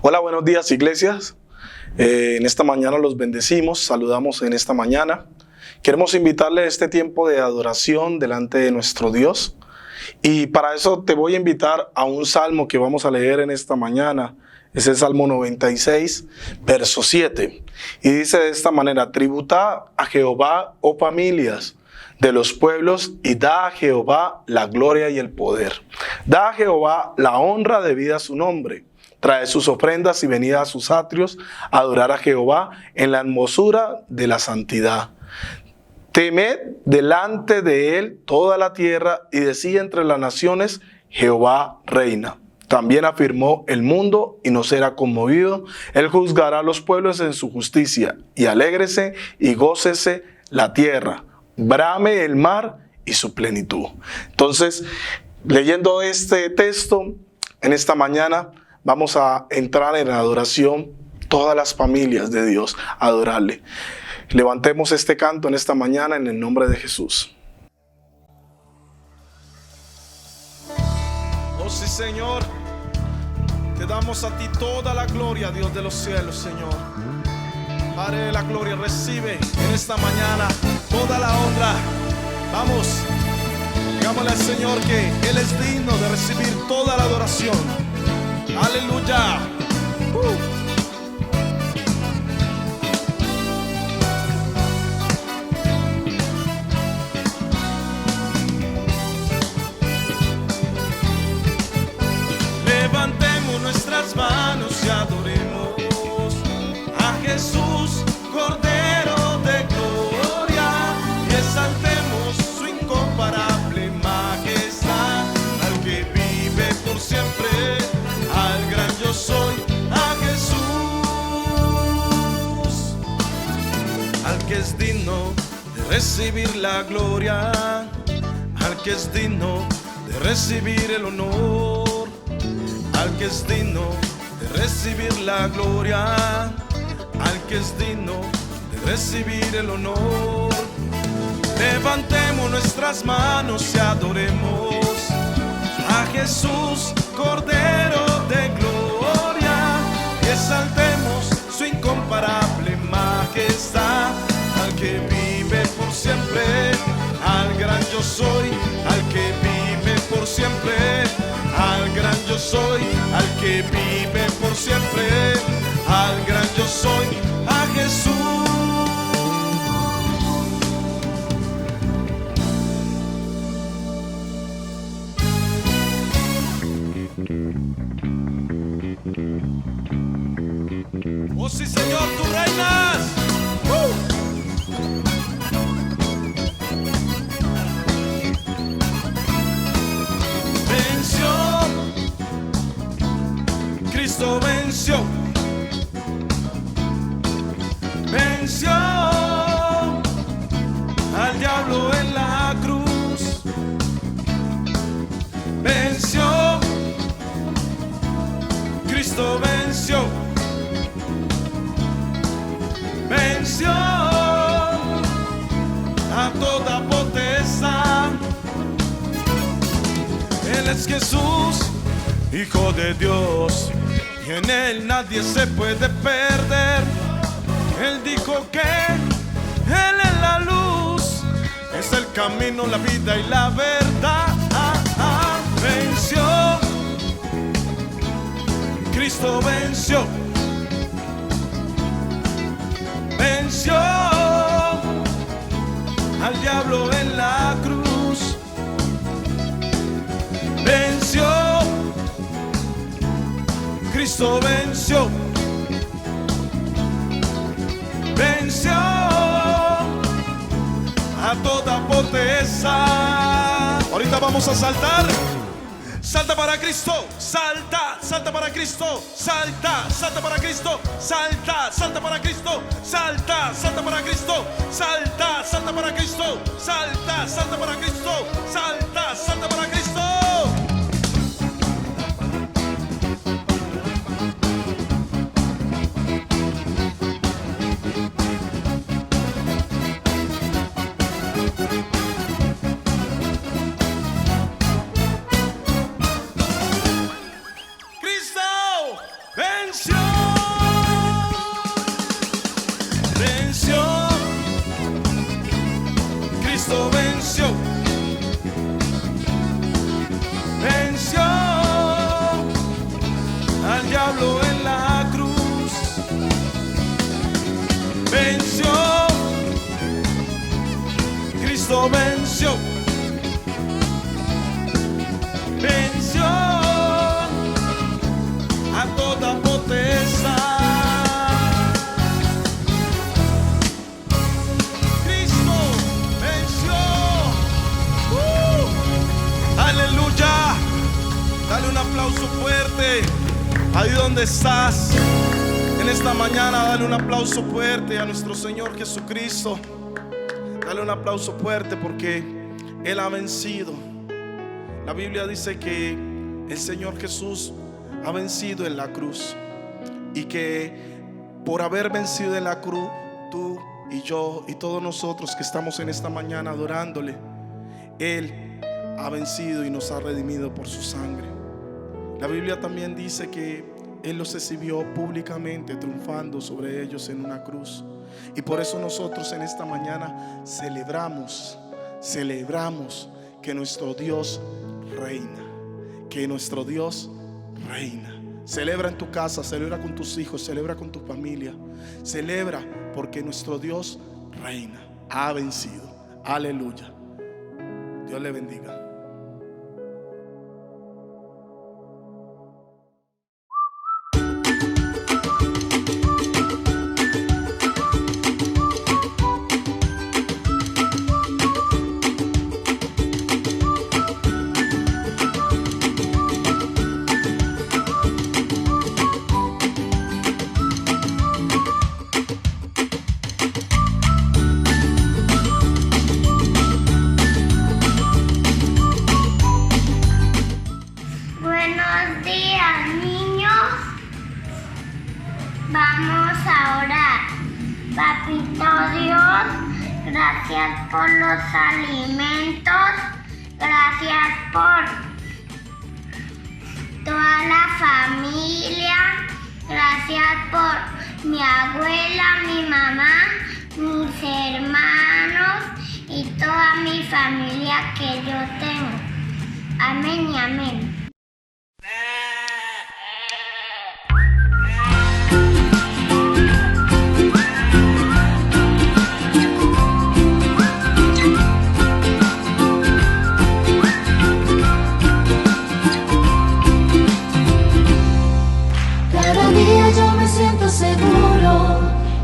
Hola, buenos días, iglesias. En esta mañana los bendecimos, saludamos en esta mañana. Queremos invitarle a este tiempo de adoración delante de nuestro Dios. Y para eso te voy a invitar a un salmo que vamos a leer en esta mañana. Es el Salmo 96, verso 7. Y dice de esta manera: tributad a Jehová, oh familias de los pueblos, y da a Jehová la gloria y el poder. Da a Jehová la honra debida a su nombre. Trae sus ofrendas y venid a sus atrios a adorar a Jehová en la hermosura de la santidad. Temed delante de él toda la tierra, y decid entre las naciones: Jehová reina. También afirmó el mundo y no será conmovido. Él juzgará a los pueblos en su justicia, y alégrese y gócese la tierra. Brame el mar y su plenitud. Entonces, leyendo este texto en esta mañana, vamos a entrar en la adoración, todas las familias de Dios, a adorarle. Levantemos este canto en esta mañana en el nombre de Jesús. Oh sí, Señor, te damos a ti toda la gloria, Dios de los cielos, Señor. Padre de la gloria, recibe en esta mañana toda la honra. Vamos, digámosle al Señor que Él es digno de recibir toda la adoración. Aleluya. Levantemos nuestras manos y adoremos a Jesús, Cordero de gloria, y exaltemos su incomparable majestad, al que vive por siempre, al gran yo soy, a Jesús, al que es digno de recibir la gloria, al que es digno de recibir el honor, al que es digno de recibir la gloria, al que es digno de recibir el honor. Levantemos nuestras manos y adoremos a Jesús, Cordero de gloria, y exaltemos su incomparable majestad, al que vive por siempre, al gran yo soy, al que vive por siempre, al gran yo soy, al que vive por siempre, al gran yo soy, a Jesús. Oh sí, Señor, tú reinas. Venció, Cristo venció, venció al diablo en la cruz, venció, Cristo venció, venció a toda potestad. Él es Jesús, Hijo de Dios, y en Él nadie se puede perder. Él dijo que Él es la luz, es el camino, la vida y la verdad. Venció, Cristo venció, venció al diablo en la cruz, venció, Cristo venció, venció a toda potestad. Ahorita vamos a saltar. Salta para Cristo, salta, salta para Cristo, salta, salta para Cristo, salta, salta para Cristo, salta, salta para Cristo, salta, salta para Cristo, salta, salta para Cristo, salta, salta para Cristo. Cristo venció, Cristo venció, venció al diablo en la cruz, venció, Cristo venció, venció a toda potestad. Cristo venció. Aleluya. Dale un aplauso fuerte. Ahí donde estás en esta mañana, dale un aplauso fuerte a nuestro Señor Jesucristo. Dale un aplauso fuerte porque Él ha vencido. La Biblia dice que el Señor Jesús ha vencido en la cruz, y que por haber vencido en la cruz, tú y yo y todos nosotros que estamos en esta mañana adorándole, Él ha vencido y nos ha redimido por su sangre. La Biblia también dice que Él los exhibió públicamente, triunfando sobre ellos en una cruz. Y por eso nosotros en esta mañana celebramos que nuestro Dios reina, que nuestro Dios reina. Celebra en tu casa, celebra con tus hijos, celebra con tu familia, celebra porque nuestro Dios reina, ha vencido. Aleluya. Dios le bendiga. Vamos a orar. Papito Dios, gracias por los alimentos, gracias por toda la familia, gracias por mi abuela, mi mamá, mis hermanos y toda mi familia que yo tengo. Amén y amén. Yo me siento seguro,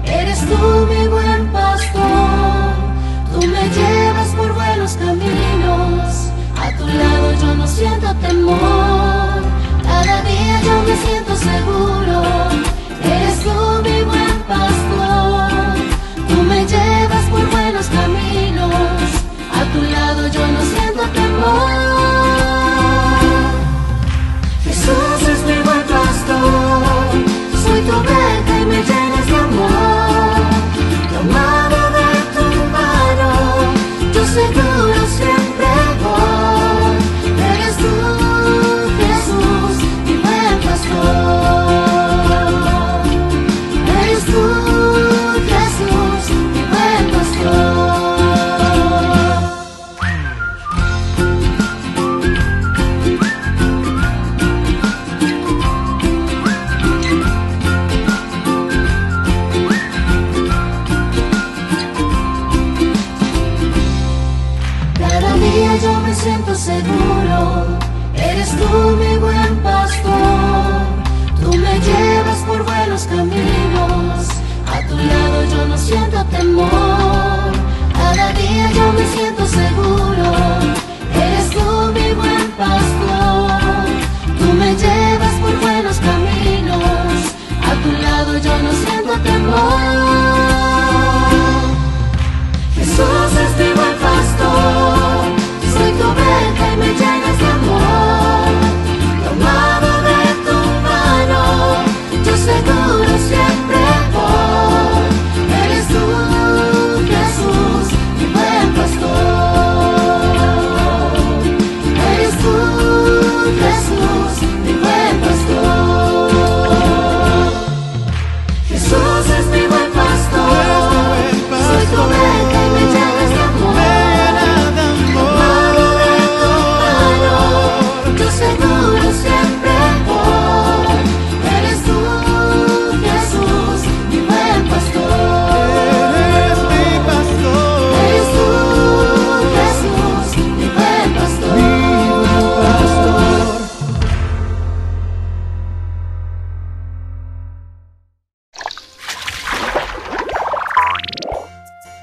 eres tú mi buen pastor, tú me llevas por buenos caminos, a tu lado yo no siento temor, cada día yo me siento seguro, eres tú mi buen pastor, tú me llevas por buenos caminos, a tu lado yo no siento temor. Jesús es mi buen pastor, soy tu oveja y me llenas de amor, tomado de tu mano, yo seguro siempre voy. Eres tú, Jesús, mi buen pastor. Eres tú, Jesús, mi buen pastor. Yo me siento seguro, eres tú mi buen pastor, tú me llevas por buenos caminos, a tu lado yo no siento temor, cada día yo me siento seguro, eres tú mi buen pastor, tú me llevas por buenos caminos, a tu lado yo no siento temor. Jesús es mi buen pastor, soy tu oveja y me llenas de amor, tomado de tu mano, yo seguro siempre voy. Eres tú, Jesús, mi buen pastor. Eres tú, Jesús, mi buen pastor.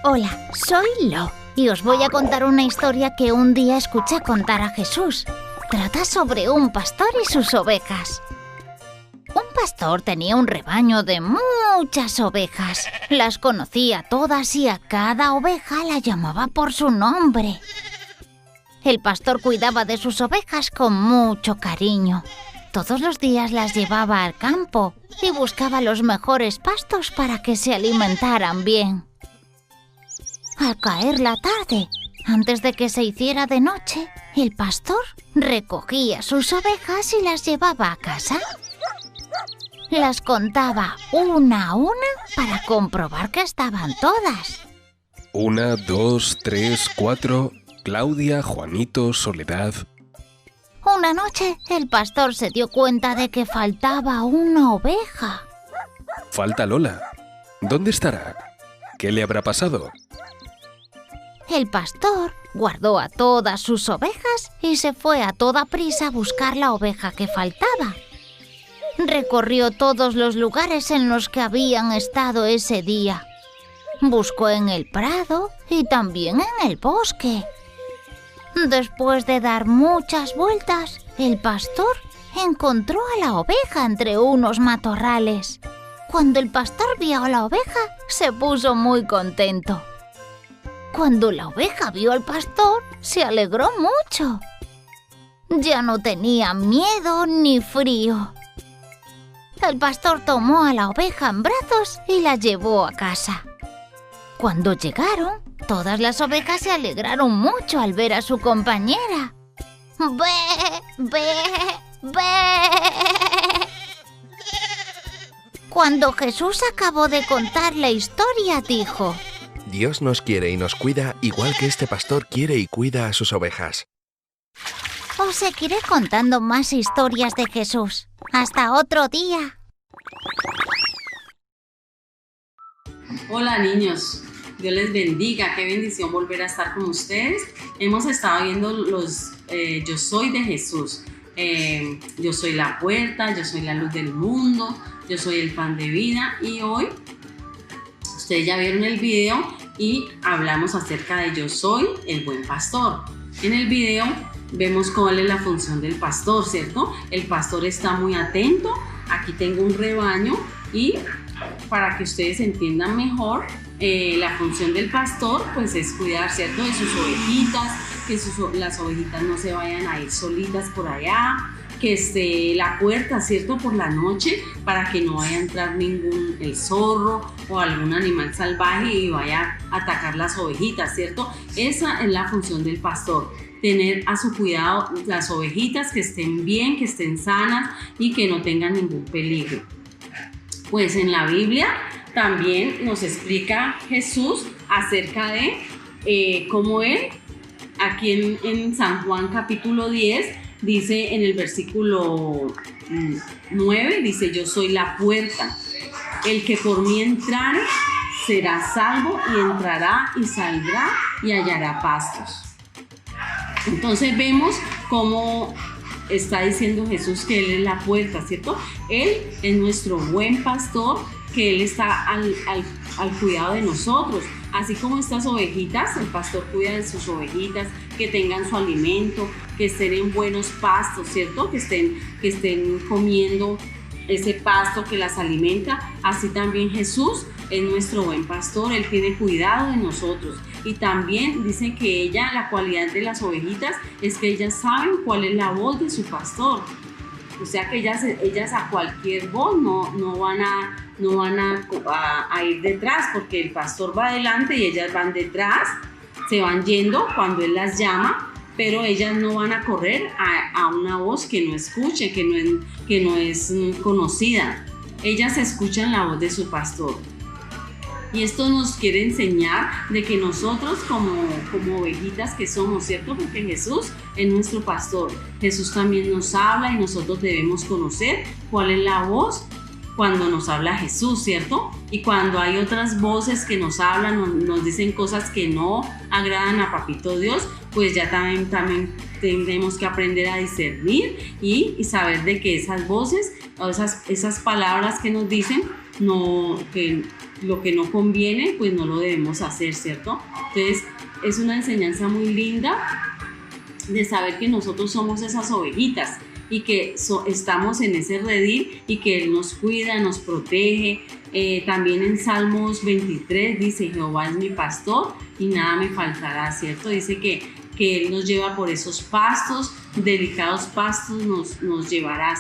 Hola, soy Lo y os voy a contar una historia que un día escuché contar a Jesús. Trata sobre un pastor y sus ovejas. Un pastor tenía un rebaño de muchas ovejas. Las conocía todas y a cada oveja la llamaba por su nombre. El pastor cuidaba de sus ovejas con mucho cariño. Todos los días las llevaba al campo y buscaba los mejores pastos para que se alimentaran bien. Al caer la tarde, antes de que se hiciera de noche, el pastor recogía sus ovejas y las llevaba a casa. Las contaba una a una para comprobar que estaban todas. 1, 2, 3, 4... Claudia, Juanito, Soledad. Una noche, el pastor se dio cuenta de que faltaba una oveja. Falta Lola. ¿Dónde estará? ¿Qué le habrá pasado? El pastor guardó a todas sus ovejas y se fue a toda prisa a buscar la oveja que faltaba. Recorrió todos los lugares en los que habían estado ese día. Buscó en el prado y también en el bosque. Después de dar muchas vueltas, el pastor encontró a la oveja entre unos matorrales. Cuando el pastor vio a la oveja, se puso muy contento. Cuando la oveja vio al pastor, se alegró mucho. Ya no tenía miedo ni frío. El pastor tomó a la oveja en brazos y la llevó a casa. Cuando llegaron, todas las ovejas se alegraron mucho al ver a su compañera. ¡Bé! ¡Bé! ¡Bé! Cuando Jesús acabó de contar la historia, dijo: Dios nos quiere y nos cuida igual que este pastor quiere y cuida a sus ovejas. Os seguiré contando más historias de Jesús. ¡Hasta otro día! Hola niños, Dios les bendiga, qué bendición volver a estar con ustedes. Hemos estado viendo los Yo soy de Jesús. Yo soy la puerta, yo soy la luz del mundo, yo soy el pan de vida. Y hoy, ustedes ya vieron el video y hablamos acerca de yo soy el buen pastor. En el video vemos cuál es la función del pastor, ¿cierto? El pastor está muy atento. Aquí tengo un rebaño y para que ustedes entiendan mejor, la función del pastor pues es cuidar, ¿cierto?, de sus ovejitas, que las ovejitas no se vayan a ir solitas por allá, que esté la puerta, ¿cierto?, por la noche para que no vaya a entrar el zorro o algún animal salvaje y vaya a atacar las ovejitas, ¿cierto? Esa es la función del pastor. Tener a su cuidado las ovejitas, que estén bien, que estén sanas y que no tengan ningún peligro. Pues en la Biblia también nos explica Jesús acerca de cómo Él, aquí en San Juan capítulo 10, dice en el versículo 9, dice: yo soy la puerta, el que por mí entrare será salvo y entrará y saldrá y hallará pastos. Entonces vemos cómo está diciendo Jesús que Él es la puerta, ¿cierto? Él es nuestro buen pastor, que Él está al cuidado de nosotros. Así como estas ovejitas, el pastor cuida de sus ovejitas, que tengan su alimento, que estén en buenos pastos, ¿cierto? Que estén comiendo ese pasto que las alimenta. Así también Jesús es nuestro buen pastor, Él tiene cuidado de nosotros. Y también dice que la cualidad de las ovejitas es que ellas saben cuál es la voz de su pastor. O sea que ellas a cualquier voz no van a ir detrás, porque el pastor va adelante y ellas van detrás, se van yendo cuando Él las llama, pero ellas no van a correr a una voz que no escuche, que no es conocida. Ellas escuchan la voz de su pastor. Y esto nos quiere enseñar de que nosotros como ovejitas que somos, ¿cierto? Porque Jesús es nuestro pastor. Jesús también nos habla y nosotros debemos conocer cuál es la voz cuando nos habla Jesús, ¿cierto? Y cuando hay otras voces que nos hablan, nos dicen cosas que no agradan a Papito Dios, pues ya también tendremos que aprender a discernir y saber de que esas voces o esas palabras que nos dicen lo que no conviene, pues no lo debemos hacer, ¿cierto? Entonces, es una enseñanza muy linda de saber que nosotros somos esas ovejitas y que estamos en ese redil y que Él nos cuida, nos protege. También en Salmos 23 dice: Jehová es mi pastor y nada me faltará, ¿cierto? Dice que Él nos lleva por esos pastos, delicados pastos, nos llevará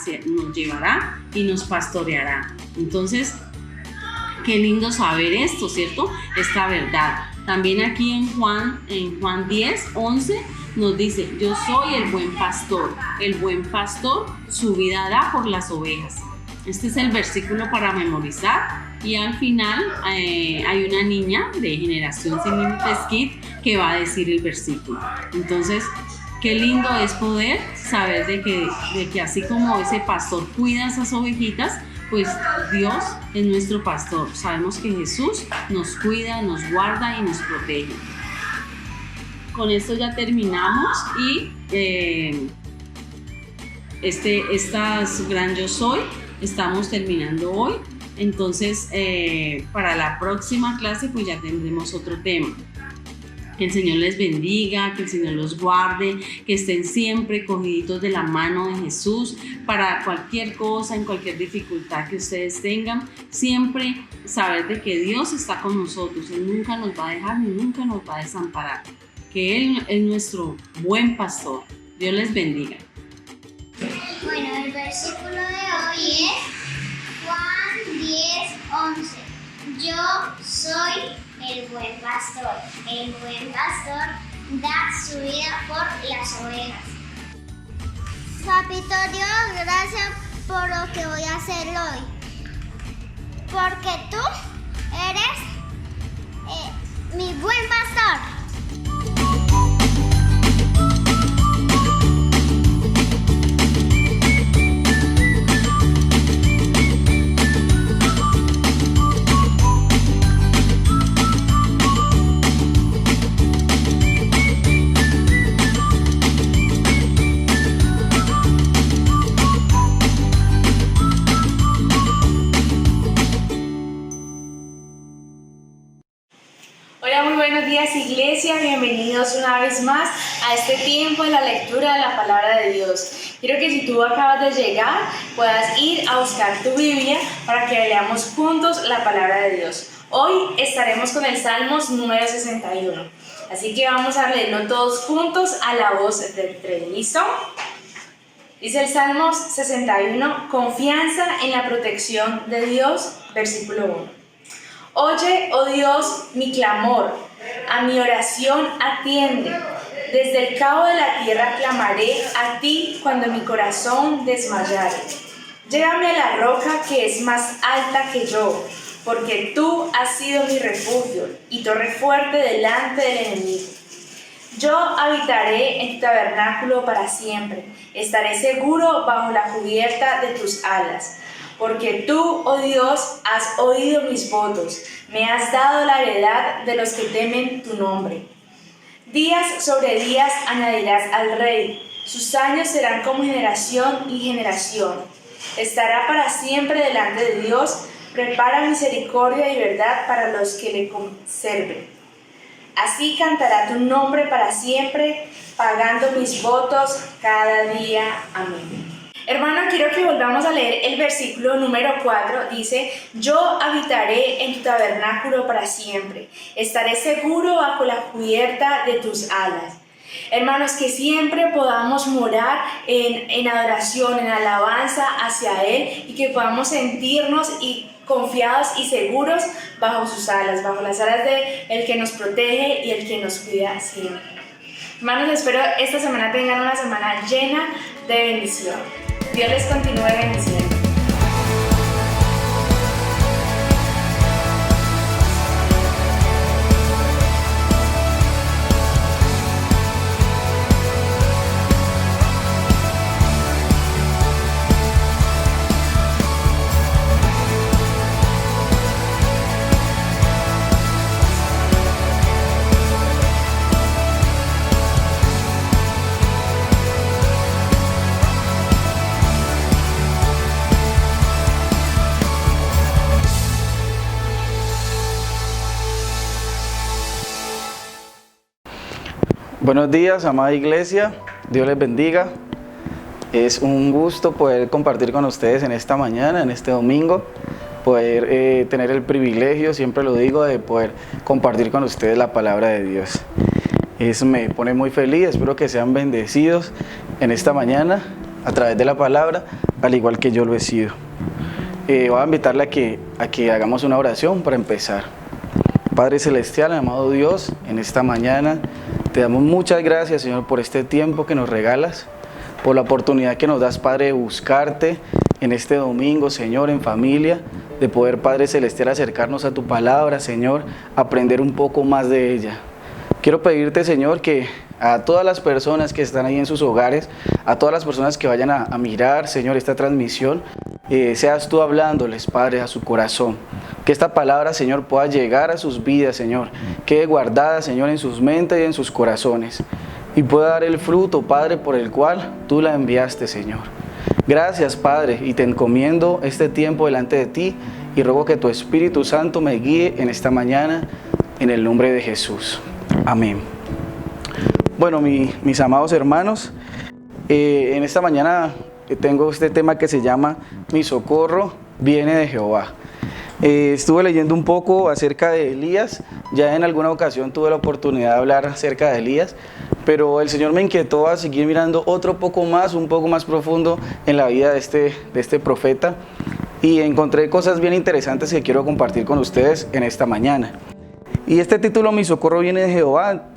y nos pastoreará. Entonces, qué lindo saber esto, ¿cierto? Esta verdad. También aquí en Juan 10:11 nos dice: yo soy el buen pastor su vida da por las ovejas. Este es el versículo para memorizar, y al final hay una niña de Generación Sin Límites Kids que va a decir el versículo. Entonces, qué lindo es poder saber de que así como ese pastor cuida a esas ovejitas, pues Dios es nuestro pastor. Sabemos que Jesús nos cuida, nos guarda y nos protege. Con esto ya terminamos y estas Gran Yo Soy estamos terminando hoy. Entonces, para la próxima clase pues ya tendremos otro tema. Que el Señor les bendiga, que el Señor los guarde, que estén siempre cogiditos de la mano de Jesús para cualquier cosa, en cualquier dificultad que ustedes tengan. Siempre saber de que Dios está con nosotros. Él nunca nos va a dejar ni nunca nos va a desamparar. Que Él es nuestro buen pastor. Dios les bendiga. Bueno, el versículo de hoy es Juan 10:11. Yo soy el buen pastor. El buen pastor da su vida por las ovejas. Papito Dios, gracias por lo que voy a hacer hoy. Porque tú eres mi buen pastor. Buenos días, iglesia, bienvenidos una vez más a este tiempo de la lectura de la palabra de Dios. Quiero que si tú acabas de llegar puedas ir a buscar tu Biblia para que leamos juntos la palabra de Dios. Hoy estaremos con el Salmos número 61, así que vamos a leerlo todos juntos a la voz del tren. ¿Listo? Dice el Salmos 61, confianza en la protección de Dios, versículo 1. Oye, oh Dios, mi clamor, a mi oración atiende. Desde el cabo de la tierra clamaré a ti cuando mi corazón desmayare. Llévame a la roca que es más alta que yo, porque tú has sido mi refugio y torre fuerte delante del enemigo. Yo habitaré en tu tabernáculo para siempre, estaré seguro bajo la cubierta de tus alas. Porque tú, oh Dios, has oído mis votos, me has dado la heredad de los que temen tu nombre. Días sobre días añadirás al rey, sus años serán como generación y generación. Estará para siempre delante de Dios, prepara misericordia y verdad para los que le conserven. Así cantará tu nombre para siempre, pagando mis votos cada día. Amén. Hermano, quiero que volvamos a leer el versículo número 4. Dice: yo habitaré en tu tabernáculo para siempre, estaré seguro bajo la cubierta de tus alas. Hermanos, que siempre podamos morar en adoración, en alabanza hacia Él, y que podamos sentirnos confiados y seguros bajo sus alas, bajo las alas de el que nos protege y el que nos cuida siempre. Hermanos, espero esta semana tengan una semana llena de bendición. Dios les continúe bendiciendo. Buenos días, amada iglesia, Dios les bendiga. Es un gusto poder compartir con ustedes en esta mañana, en este domingo, poder tener el privilegio, siempre lo digo, de poder compartir con ustedes la palabra de Dios. Eso me pone muy feliz, espero que sean bendecidos en esta mañana a través de la palabra, al igual que yo lo he sido. Voy a invitarle a que hagamos una oración para empezar. Padre Celestial, amado Dios, en esta mañana te damos muchas gracias, Señor, por este tiempo que nos regalas, por la oportunidad que nos das, Padre, de buscarte en este domingo, Señor, en familia, de poder, Padre Celestial, acercarnos a tu palabra, Señor, aprender un poco más de ella. Quiero pedirte, Señor, que a todas las personas que están ahí en sus hogares, a todas las personas que vayan a mirar, Señor, esta transmisión, seas tú hablándoles, Padre, a su corazón. Que esta palabra, Señor, pueda llegar a sus vidas, Señor. Quede guardada, Señor, en sus mentes y en sus corazones. Y pueda dar el fruto, Padre, por el cual tú la enviaste, Señor. Gracias, Padre, y te encomiendo este tiempo delante de ti y ruego que tu Espíritu Santo me guíe en esta mañana, en el nombre de Jesús. Amén. Bueno, mis amados hermanos, en esta mañana tengo este tema que se llama Mi socorro viene de Jehová. Estuve leyendo un poco acerca de Elías, ya en alguna ocasión tuve la oportunidad de hablar acerca de Elías, pero el Señor me inquietó a seguir mirando un poco más profundo en la vida de este profeta, y encontré cosas bien interesantes que quiero compartir con ustedes en esta mañana. Y este título, Mi socorro viene de Jehová,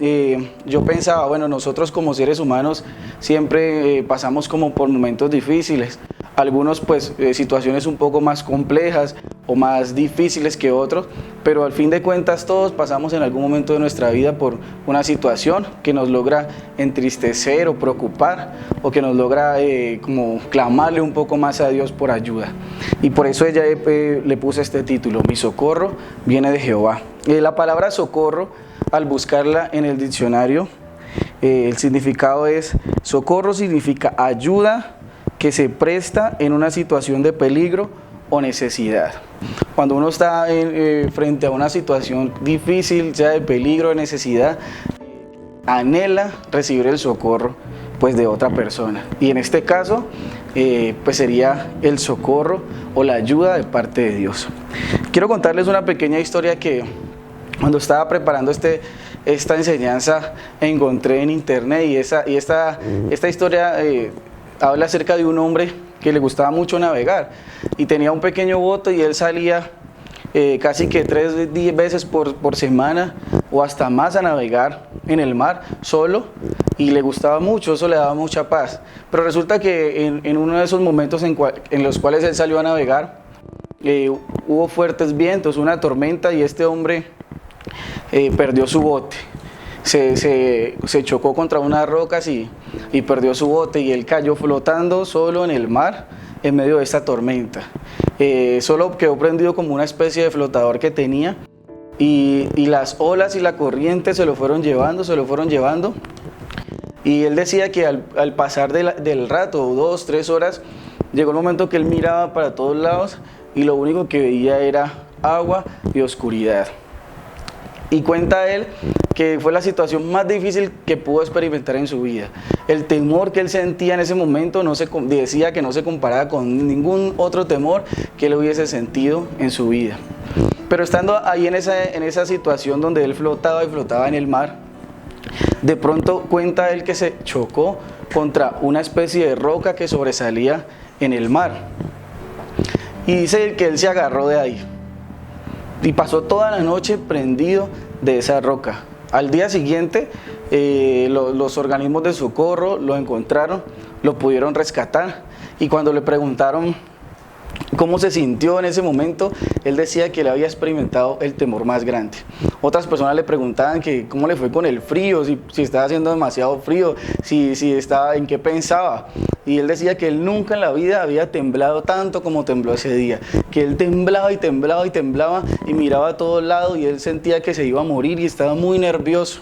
yo pensaba, bueno, nosotros como seres humanos siempre pasamos como por momentos difíciles, algunos pues situaciones un poco más complejas o más difíciles que otros, pero al fin de cuentas todos pasamos en algún momento de nuestra vida por una situación que nos logra entristecer o preocupar, o que nos logra como clamarle un poco más a Dios por ayuda. Y por eso ella le puse este título, Mi socorro viene de Jehová. La palabra socorro, al buscarla en el diccionario, el significado es: socorro significa ayuda que se presta en una situación de peligro o necesidad. Cuando uno está frente a una situación difícil, sea de peligro o de necesidad, anhela recibir el socorro pues de otra persona, y en este caso pues sería el socorro o la ayuda de parte de Dios. Quiero contarles una pequeña historia que cuando estaba preparando esta enseñanza encontré en internet, y esta historia habla acerca de un hombre que le gustaba mucho navegar y tenía un pequeño bote, y él salía casi que 3 veces por semana o hasta más a navegar en el mar solo, y le gustaba mucho, eso le daba mucha paz. Pero resulta que en uno de esos momentos en los cuales él salió a navegar, hubo fuertes vientos, una tormenta, y este hombre perdió su bote. Se chocó contra unas rocas y perdió su bote, y él cayó flotando solo en el mar en medio de esta tormenta. Solo quedó prendido como una especie de flotador que tenía, y las olas y la corriente se lo fueron llevando, y él decía que al pasar del rato, 2, 3 horas, llegó el momento que él miraba para todos lados y lo único que veía era agua y oscuridad. Y cuenta él que fue la situación más difícil que pudo experimentar en su vida. El temor que él sentía en ese momento decía que no se comparaba con ningún otro temor que él hubiese sentido en su vida. Pero estando ahí en esa situación donde él flotaba en el mar, de pronto cuenta él que se chocó contra una especie de roca que sobresalía en el mar. Y dice que él se agarró de ahí y pasó toda la noche prendido de esa roca. Al día siguiente los organismos de socorro lo encontraron, lo pudieron rescatar, y cuando le preguntaron cómo se sintió en ese momento, él decía que él había experimentado el temor más grande. Otras personas le preguntaban que cómo le fue con el frío, si estaba haciendo demasiado frío, si estaba, en qué pensaba. Y él decía que él nunca en la vida había temblado tanto como tembló ese día, que él temblaba y temblaba y temblaba y miraba a todos lados, y él sentía que se iba a morir y estaba muy nervioso.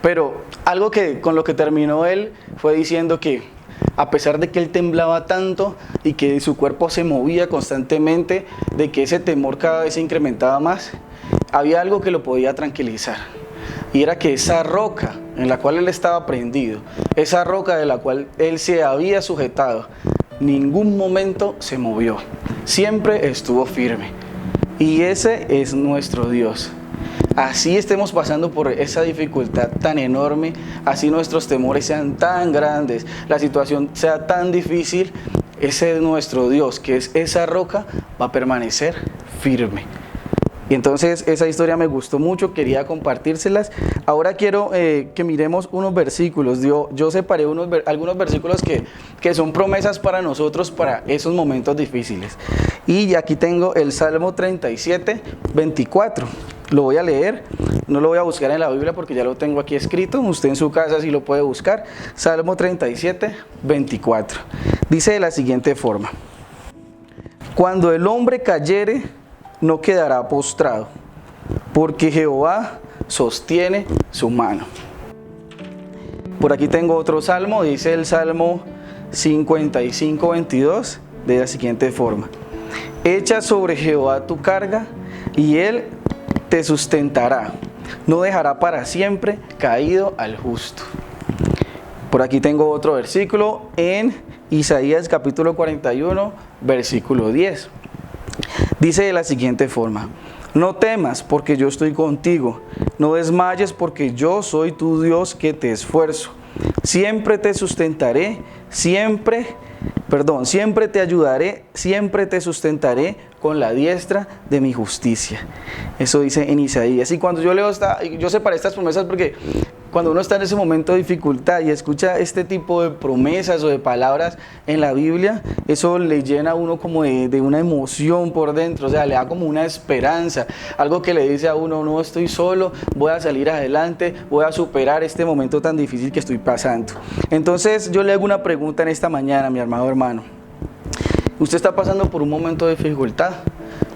Pero algo con lo que terminó él fue diciendo que a pesar de que él temblaba tanto y que su cuerpo se movía constantemente, de que ese temor cada vez se incrementaba más, había algo que lo podía tranquilizar, y era que esa roca en la cual él estaba prendido, esa roca de la cual él se había sujetado, ningún momento se movió, siempre estuvo firme. Y ese es nuestro Dios. Así estemos pasando por esa dificultad tan enorme, así nuestros temores sean tan grandes, la situación sea tan difícil, ese es nuestro Dios, que es esa roca, va a permanecer firme. Y entonces esa historia me gustó mucho, quería compartírselas. Ahora quiero que miremos unos versículos. Yo separé algunos versículos que son promesas para nosotros para esos momentos difíciles. Y aquí tengo el Salmo 37, 24. Lo voy a leer, no lo voy a buscar en la Biblia porque ya lo tengo aquí escrito. Usted en su casa sí lo puede buscar. Salmo 37, 24. Dice de la siguiente forma: cuando el hombre cayere, no quedará postrado, porque Jehová sostiene su mano. Por aquí tengo otro salmo, dice el Salmo 55, 22, de la siguiente forma: echa sobre Jehová tu carga, y él te sustentará, no dejará para siempre caído al justo. Por aquí tengo otro versículo en Isaías capítulo 41, versículo 10. Dice de la siguiente forma: no temas, porque yo estoy contigo, no desmayes, porque yo soy tu Dios que te esfuerzo. Siempre te sustentaré, siempre te ayudaré, siempre te sustentaré con la diestra de mi justicia. Eso dice en Isaías. Y cuando yo leo yo separé estas promesas porque cuando uno está en ese momento de dificultad y escucha este tipo de promesas o de palabras en la Biblia, eso le llena a uno como de una emoción por dentro, o sea, le da como una esperanza, algo que le dice a uno: no estoy solo, voy a salir adelante, voy a superar este momento tan difícil que estoy pasando. Entonces yo le hago una pregunta en esta mañana, mi amado hermano. ¿Usted está pasando por un momento de dificultad?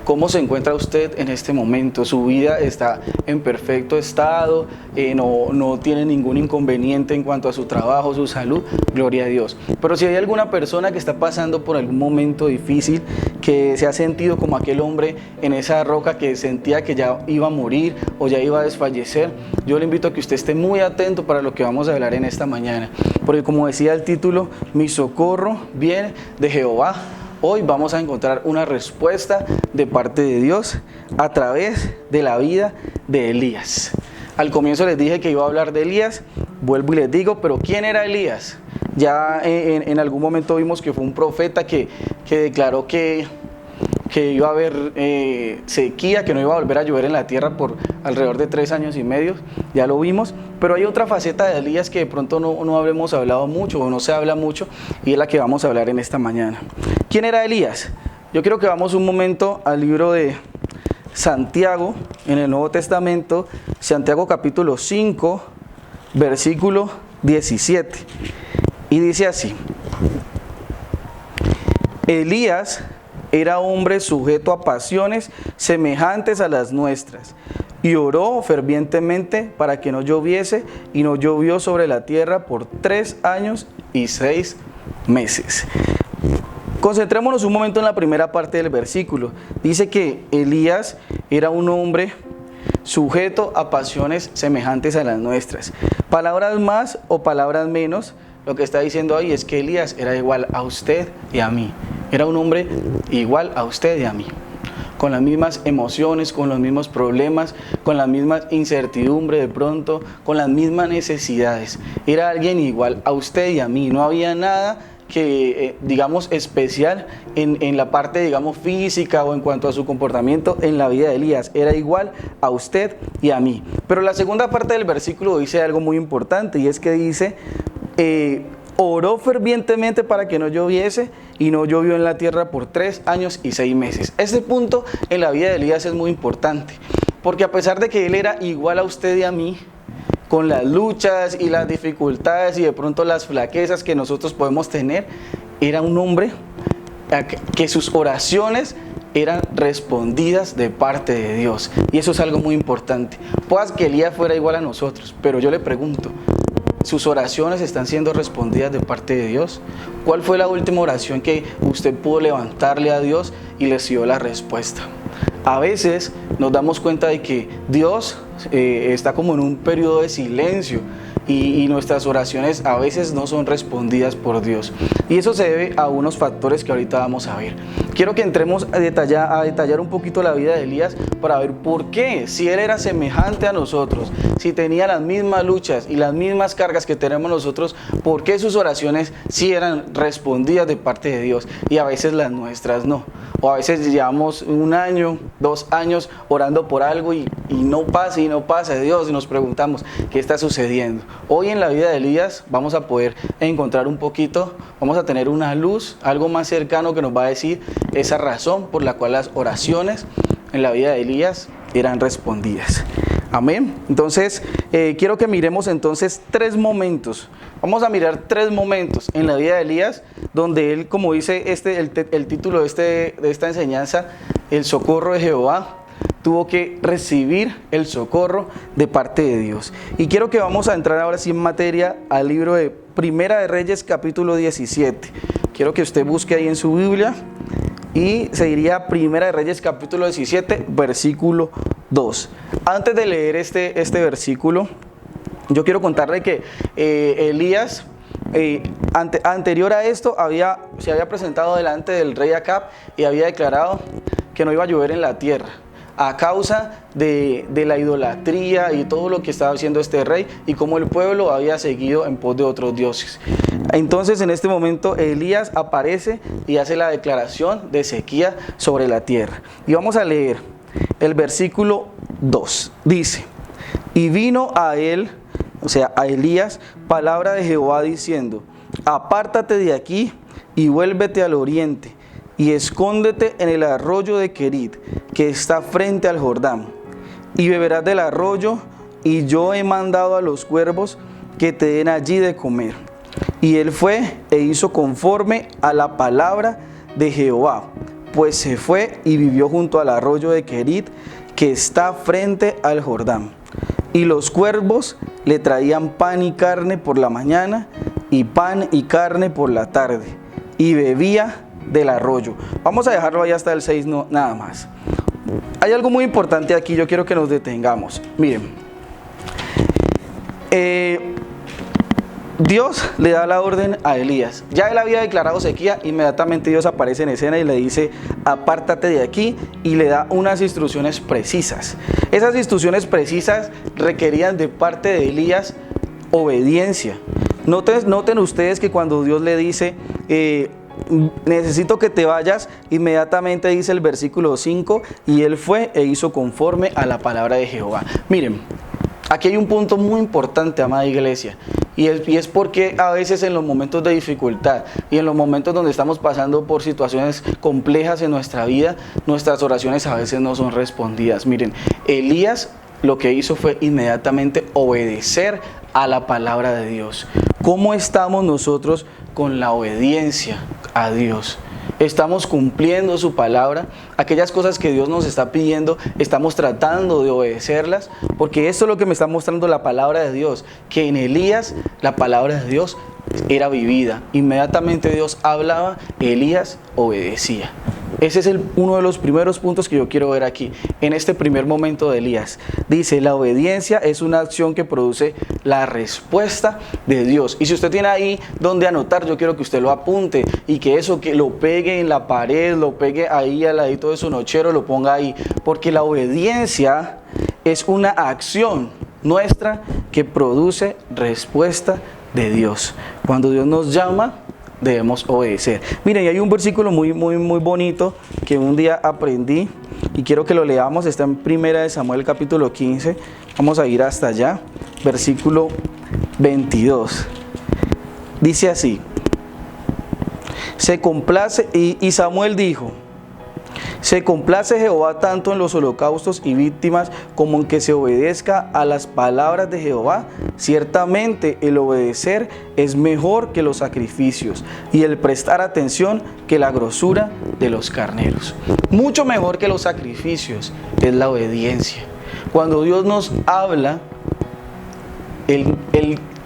¿Cómo se encuentra usted en este momento? ¿Su vida está en perfecto estado? ¿No tiene ningún inconveniente en cuanto a su trabajo, su salud? Gloria a Dios. Pero si hay alguna persona que está pasando por algún momento difícil, que se ha sentido como aquel hombre en esa roca que sentía que ya iba a morir o ya iba a desfallecer, yo le invito a que usted esté muy atento para lo que vamos a hablar en esta mañana. Porque como decía el título, mi socorro viene de Jehová. Hoy vamos a encontrar una respuesta de parte de Dios a través de la vida de Elías. Al comienzo les dije que iba a hablar de Elías, vuelvo y les digo, pero ¿quién era Elías? Ya en algún momento vimos que fue un profeta que declaró que iba a haber sequía, que no iba a volver a llover en la tierra por alrededor de 3 años y medio, ya lo vimos, pero hay otra faceta de Elías que de pronto no habremos hablado mucho o no se habla mucho, y es la que vamos a hablar en esta mañana. ¿Quién era Elías? Yo quiero que vamos un momento al libro de Santiago, en el Nuevo Testamento, Santiago capítulo 5, versículo 17, y dice así: Elías era hombre sujeto a pasiones semejantes a las nuestras, y oró fervientemente para que no lloviese, y no llovió sobre la tierra por 3 años y 6 meses. Concentrémonos un momento en la primera parte del versículo. Dice que Elías era un hombre sujeto a pasiones semejantes a las nuestras. Palabras más o palabras menos, lo que está diciendo ahí es que Elías era igual a usted y a mí. Era un hombre igual a usted y a mí, con las mismas emociones, con los mismos problemas, con las mismas incertidumbres de pronto, con las mismas necesidades. Era alguien igual a usted y a mí. No había nada que, digamos, especial en la parte, digamos, física o en cuanto a su comportamiento en la vida de Elías. Era igual a usted y a mí. Pero la segunda parte del versículo dice algo muy importante, y es que dice: oró fervientemente para que no lloviese, y no llovió en la tierra por 3 años y 6 meses. Este punto en la vida de Elías es muy importante, porque a pesar de que él era igual a usted y a mí, con las luchas y las dificultades y de pronto las flaquezas que nosotros podemos tener, era un hombre que sus oraciones eran respondidas de parte de Dios. Y eso es algo muy importante. Puede que Elías fuera igual a nosotros, pero yo le pregunto, ¿sus oraciones están siendo respondidas de parte de Dios? ¿Cuál fue la última oración que usted pudo levantarle a Dios y le dio la respuesta? A veces nos damos cuenta de que Dios está como en un periodo de silencio, y nuestras oraciones a veces no son respondidas por Dios. Y eso se debe a unos factores que ahorita vamos a ver. Quiero que entremos a detallar un poquito la vida de Elías para ver por qué, si él era semejante a nosotros, si tenía las mismas luchas y las mismas cargas que tenemos nosotros, por qué sus oraciones sí eran respondidas de parte de Dios y a veces las nuestras no. O a veces llevamos 1 año, 2 años orando por algo y no pasa y no pasa de Dios y nos preguntamos qué está sucediendo. Hoy en la vida de Elías vamos a poder encontrar un poquito, vamos a tener una luz, algo más cercano que nos va a decir esa razón por la cual las oraciones en la vida de Elías eran respondidas. Amén. Entonces, quiero que miremos entonces 3 momentos. Vamos a mirar 3 momentos en la vida de Elías, donde él, como dice el título de esta enseñanza, el socorro de Jehová, tuvo que recibir el socorro de parte de Dios. Y quiero que vamos a entrar ahora sí en materia al libro de Primera de Reyes, capítulo 17. Quiero que usted busque ahí en su Biblia y se diría Primera de Reyes, capítulo 17, versículo 2. Antes de leer este versículo, yo quiero contarle que Elías, anterior a esto, se había presentado delante del rey Acab y había declarado que no iba a llover en la tierra a causa de la idolatría y todo lo que estaba haciendo este rey y cómo el pueblo había seguido en pos de otros dioses. Entonces en este momento Elías aparece y hace la declaración de sequía sobre la tierra. Y vamos a leer el versículo 2. Dice: y vino a él, o sea a Elías, palabra de Jehová diciendo: apártate de aquí y vuélvete al oriente y escóndete en el arroyo de Querit, que está frente al Jordán, y beberás del arroyo, y yo he mandado a los cuervos que te den allí de comer. Y él fue e hizo conforme a la palabra de Jehová, pues se fue y vivió junto al arroyo de Querit, que está frente al Jordán. Y los cuervos le traían pan y carne por la mañana, y pan y carne por la tarde, y bebía del arroyo. Vamos a dejarlo ahí hasta el 6, no, nada más. Hay algo muy importante aquí, yo quiero que nos detengamos. Miren, Dios le da la orden a Elías. Ya él había declarado sequía, inmediatamente Dios aparece en escena y le dice: apártate de aquí, y le da unas instrucciones precisas. Esas instrucciones precisas requerían de parte de Elías obediencia. Noten ustedes que cuando Dios le dice necesito que te vayas, inmediatamente dice el versículo 5: y él fue e hizo conforme a la palabra de Jehová. Miren, aquí hay un punto muy importante, amada iglesia, y es porque a veces en los momentos de dificultad y en los momentos donde estamos pasando por situaciones complejas en nuestra vida, nuestras oraciones a veces no son respondidas. Miren, Elías lo que hizo fue inmediatamente obedecer a la palabra de Dios. ¿Cómo estamos nosotros con la obediencia a Dios? ¿Estamos cumpliendo su palabra? Aquellas cosas que Dios nos está pidiendo, ¿estamos tratando de obedecerlas? Porque esto es lo que me está mostrando la palabra de Dios, que en Elías la palabra de Dios era vivida. Inmediatamente Dios hablaba, Elías obedecía. Ese es uno de los primeros puntos que yo quiero ver aquí, en este primer momento de Elías. Dice: la obediencia es una acción que produce la respuesta de Dios. Y si usted tiene ahí donde anotar, yo quiero que usted lo apunte y que eso que lo pegue en la pared, lo pegue ahí al ladito de su nochero, lo ponga ahí. Porque la obediencia es una acción nuestra que produce respuesta de Dios. Cuando Dios nos llama, debemos obedecer. Miren, y hay un versículo muy bonito que un día aprendí y quiero que lo leamos. Está en Primera de Samuel, capítulo 15. Vamos a ir hasta allá, versículo 22. Dice así: se complace, y Samuel dijo: se complace Jehová tanto en los holocaustos y víctimas como en que se obedezca a las palabras de Jehová. Ciertamente el obedecer es mejor que los sacrificios, y el prestar atención que la grosura de los carneros. Mucho mejor que los sacrificios es la obediencia. Cuando Dios nos habla, Él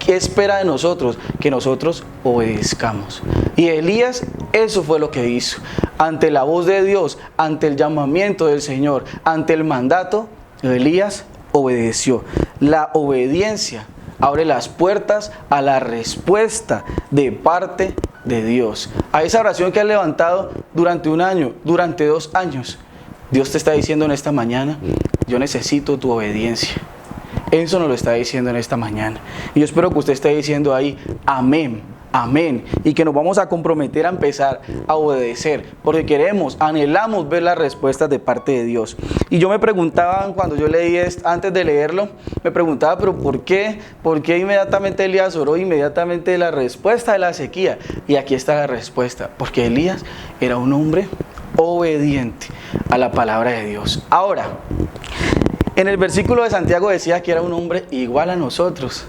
¿qué espera de nosotros? Que nosotros obedezcamos. Y Elías, eso fue lo que hizo. Ante la voz de Dios, ante el llamamiento del Señor, ante el mandato, Elías obedeció. La obediencia abre las puertas a la respuesta de parte de Dios. A esa oración que has levantado durante 1 año, durante 2 años, Dios te está diciendo en esta mañana, yo necesito tu obediencia. Eso nos lo está diciendo en esta mañana. Y yo espero que usted esté diciendo ahí, amén, amén. Y que nos vamos a comprometer a empezar a obedecer. Porque anhelamos ver las respuestas de parte de Dios. Y yo me preguntaba, cuando yo leí esto, antes de leerlo, me preguntaba, pero ¿por qué? ¿Por qué inmediatamente Elías oró inmediatamente la respuesta de la sequía? Y aquí está la respuesta. Porque Elías era un hombre obediente a la palabra de Dios. Ahora, en el versículo de Santiago decía que era un hombre igual a nosotros,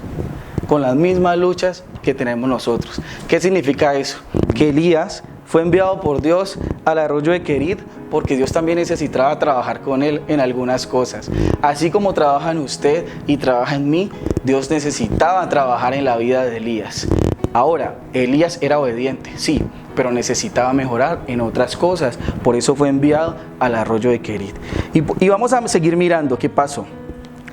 con las mismas luchas que tenemos nosotros. ¿Qué significa eso? Que Elías fue enviado por Dios al arroyo de Querit porque Dios también necesitaba trabajar con él en algunas cosas. Así como trabaja en usted y trabaja en mí, Dios necesitaba trabajar en la vida de Elías. Ahora, Elías era obediente, sí, pero necesitaba mejorar en otras cosas. Por eso fue enviado al arroyo de Querit. Y vamos a seguir mirando qué pasó.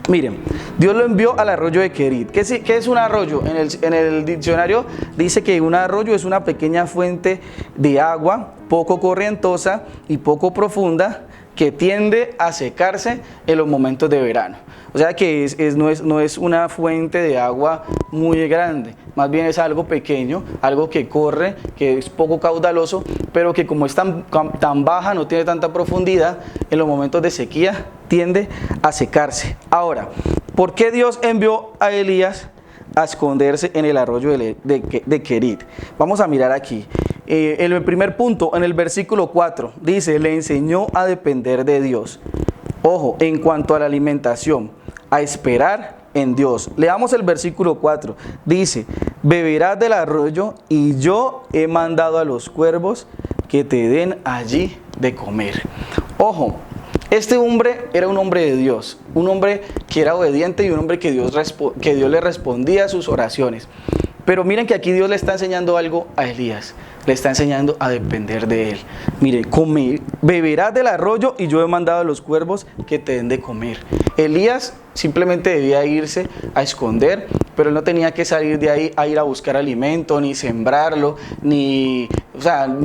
Miren, Dios lo envió al arroyo de Querit. ¿Qué es un arroyo? En el diccionario dice que un arroyo es una pequeña fuente de agua poco corrientosa y poco profunda que tiende a secarse en los momentos de verano. O sea que no es una fuente de agua muy grande, más bien es algo pequeño, algo que corre, que es poco caudaloso, pero que como es tan baja, no tiene tanta profundidad, en los momentos de sequía tiende a secarse. Ahora, ¿por qué Dios envió a Elías a esconderse en el arroyo de Querit? Vamos a mirar aquí. En el primer punto, en el versículo 4, dice, le enseñó a depender de Dios. Ojo, en cuanto a la alimentación, a esperar en Dios. Leamos el versículo 4. Dice, beberás del arroyo y yo he mandado a los cuervos que te den allí de comer. Ojo, este hombre era un hombre de Dios, un hombre que era obediente y un hombre que Dios le respondía a sus oraciones. Pero miren que aquí Dios le está enseñando algo a Elías. Le está enseñando a depender de él. Mire, beberás del arroyo y yo he mandado a los cuervos que te den de comer. Elías simplemente debía irse a esconder, pero él no tenía que salir de ahí a ir a buscar alimento, ni sembrarlo, ni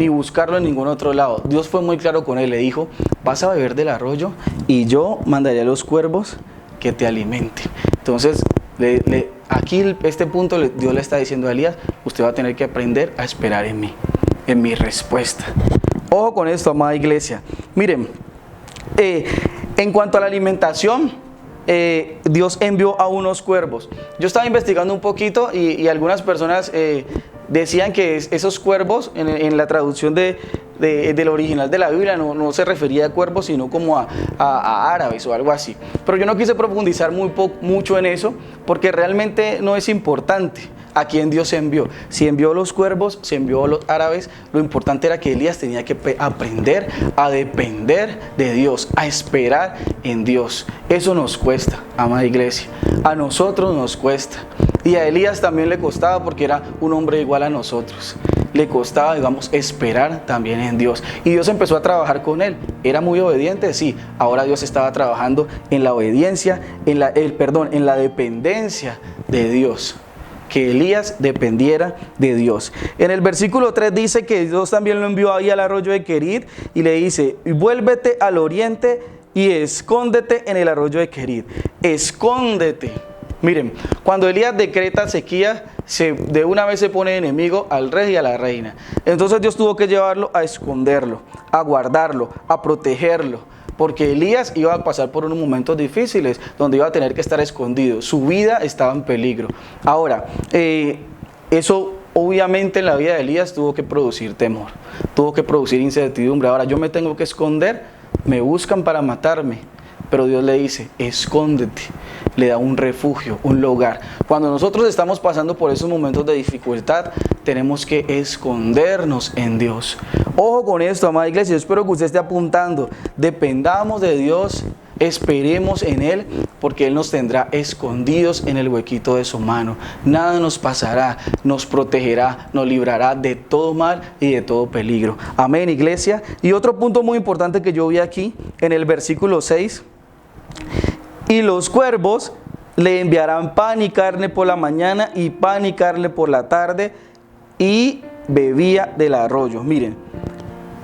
buscarlo en ningún otro lado. Dios fue muy claro con él, le dijo, vas a beber del arroyo y yo mandaré a los cuervos que te alimenten. Entonces, aquí este punto Dios le está diciendo a Elías, usted va a tener que aprender a esperar en mí, en mi respuesta. Ojo con esto, amada iglesia. Miren, en cuanto a la alimentación, Dios envió a unos cuervos. Yo estaba investigando un poquito y algunas personas decían que esos cuervos, en la traducción del original de la Biblia, no se refería a cuervos, sino como a árabes o algo así. Pero yo no quise profundizar mucho en eso, porque realmente no es importante a quién Dios envió. Si envió los cuervos, si envió los árabes, lo importante era que Elías tenía que aprender a depender de Dios, a esperar en Dios. Eso nos cuesta, amada iglesia. A nosotros nos cuesta. Y a Elías también le costaba porque era un hombre igual a nosotros. Le costaba, esperar también en Dios. Y Dios empezó a trabajar con él. ¿Era muy obediente? Sí. Ahora Dios estaba trabajando en la obediencia, en la dependencia de Dios. Que Elías dependiera de Dios. En el versículo 3 dice que Dios también lo envió ahí al arroyo de Querit y le dice, vuélvete al oriente y escóndete en el arroyo de Querit. Escóndete. Miren, cuando Elías decreta sequía, de una vez se pone enemigo al rey y a la reina. Entonces Dios tuvo que llevarlo a esconderlo, a guardarlo, a protegerlo. Porque Elías iba a pasar por unos momentos difíciles donde iba a tener que estar escondido. Su vida estaba en peligro. Ahora, eso obviamente en la vida de Elías tuvo que producir temor, tuvo que producir incertidumbre. Ahora yo me tengo que esconder, me buscan para matarme. Pero Dios le dice, escóndete, le da un refugio, un lugar. Cuando nosotros estamos pasando por esos momentos de dificultad, tenemos que escondernos en Dios. Ojo con esto, amada iglesia, yo espero que usted esté apuntando. Dependamos de Dios, esperemos en Él, porque Él nos tendrá escondidos en el huequito de su mano. Nada nos pasará, nos protegerá, nos librará de todo mal y de todo peligro. Amén, iglesia. Y otro punto muy importante que yo vi aquí, en el versículo 6, y los cuervos le enviarán pan y carne por la mañana y pan y carne por la tarde, y bebía del arroyo. Miren,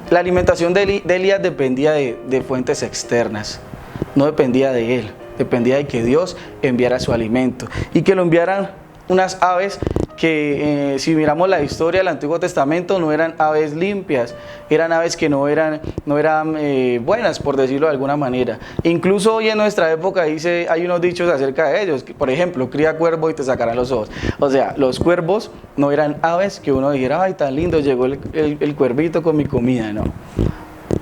la alimentación de Elías dependía de fuentes externas, no dependía de él, dependía de que Dios enviara su alimento y que lo enviaran unas aves que si miramos la historia del Antiguo Testamento no eran aves limpias, eran aves que no eran buenas, por decirlo de alguna manera. Incluso hoy en nuestra época hay unos dichos acerca de ellos, que, por ejemplo, cría cuervo y te sacará los ojos. O sea, los cuervos no eran aves que uno dijera, ay, tan lindo, llegó el cuervito con mi comida, no.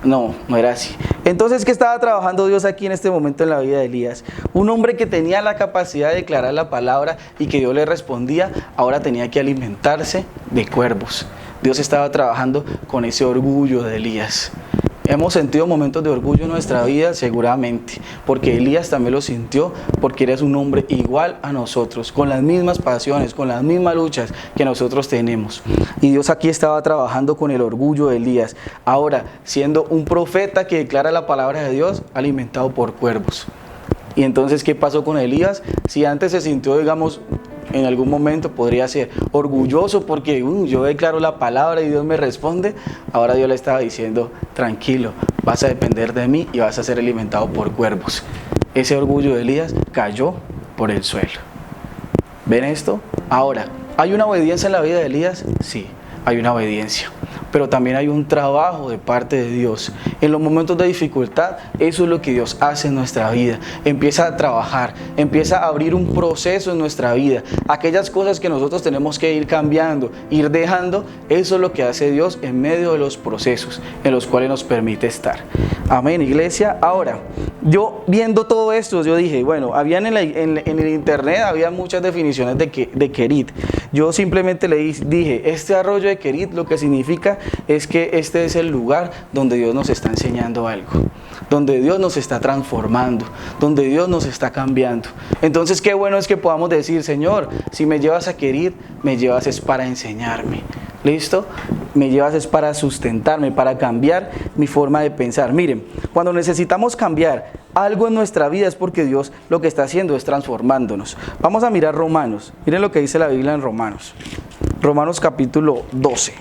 No era así. Entonces, ¿qué estaba trabajando Dios aquí en este momento en la vida de Elías? Un hombre que tenía la capacidad de declarar la palabra y que Dios le respondía, ahora tenía que alimentarse de cuervos. Dios estaba trabajando con ese orgullo de Elías. Hemos sentido momentos de orgullo en nuestra vida, seguramente, porque Elías también lo sintió, porque eres un hombre igual a nosotros, con las mismas pasiones, con las mismas luchas que nosotros tenemos. Y Dios aquí estaba trabajando con el orgullo de Elías, ahora siendo un profeta que declara la palabra de Dios, alimentado por cuervos. Y entonces, ¿qué pasó con Elías? Si antes se sintió, digamos, en algún momento podría ser orgulloso porque yo declaro la palabra y Dios me responde, ahora Dios le estaba diciendo, tranquilo, vas a depender de mí y vas a ser alimentado por cuervos. Ese orgullo de Elías cayó por el suelo. ¿Ven esto? Ahora, ¿hay una obediencia en la vida de Elías? Sí, hay una obediencia. Pero también hay un trabajo de parte de Dios. En los momentos de dificultad, eso es lo que Dios hace en nuestra vida. Empieza a trabajar, empieza a abrir un proceso en nuestra vida. Aquellas cosas que nosotros tenemos que ir cambiando, ir dejando, eso es lo que hace Dios en medio de los procesos en los cuales nos permite estar. Amén, iglesia. Ahora, yo viendo todo esto, yo dije, bueno, habían en el internet, había muchas definiciones de Kerit. Yo simplemente le dije, este arroyo de Kerit lo que significa es que este es el lugar donde Dios nos está enseñando algo, donde Dios nos está transformando, donde Dios nos está cambiando. Entonces, qué bueno es que podamos decir, Señor, si me llevas a Kerit, me llevas es para enseñarme. ¿Listo? Me llevas es para sustentarme, para cambiar mi forma de pensar. Miren, cuando necesitamos cambiar algo en nuestra vida es porque Dios lo que está haciendo es transformándonos. Vamos a mirar Romanos. Miren lo que dice la Biblia en Romanos. Romanos capítulo 12.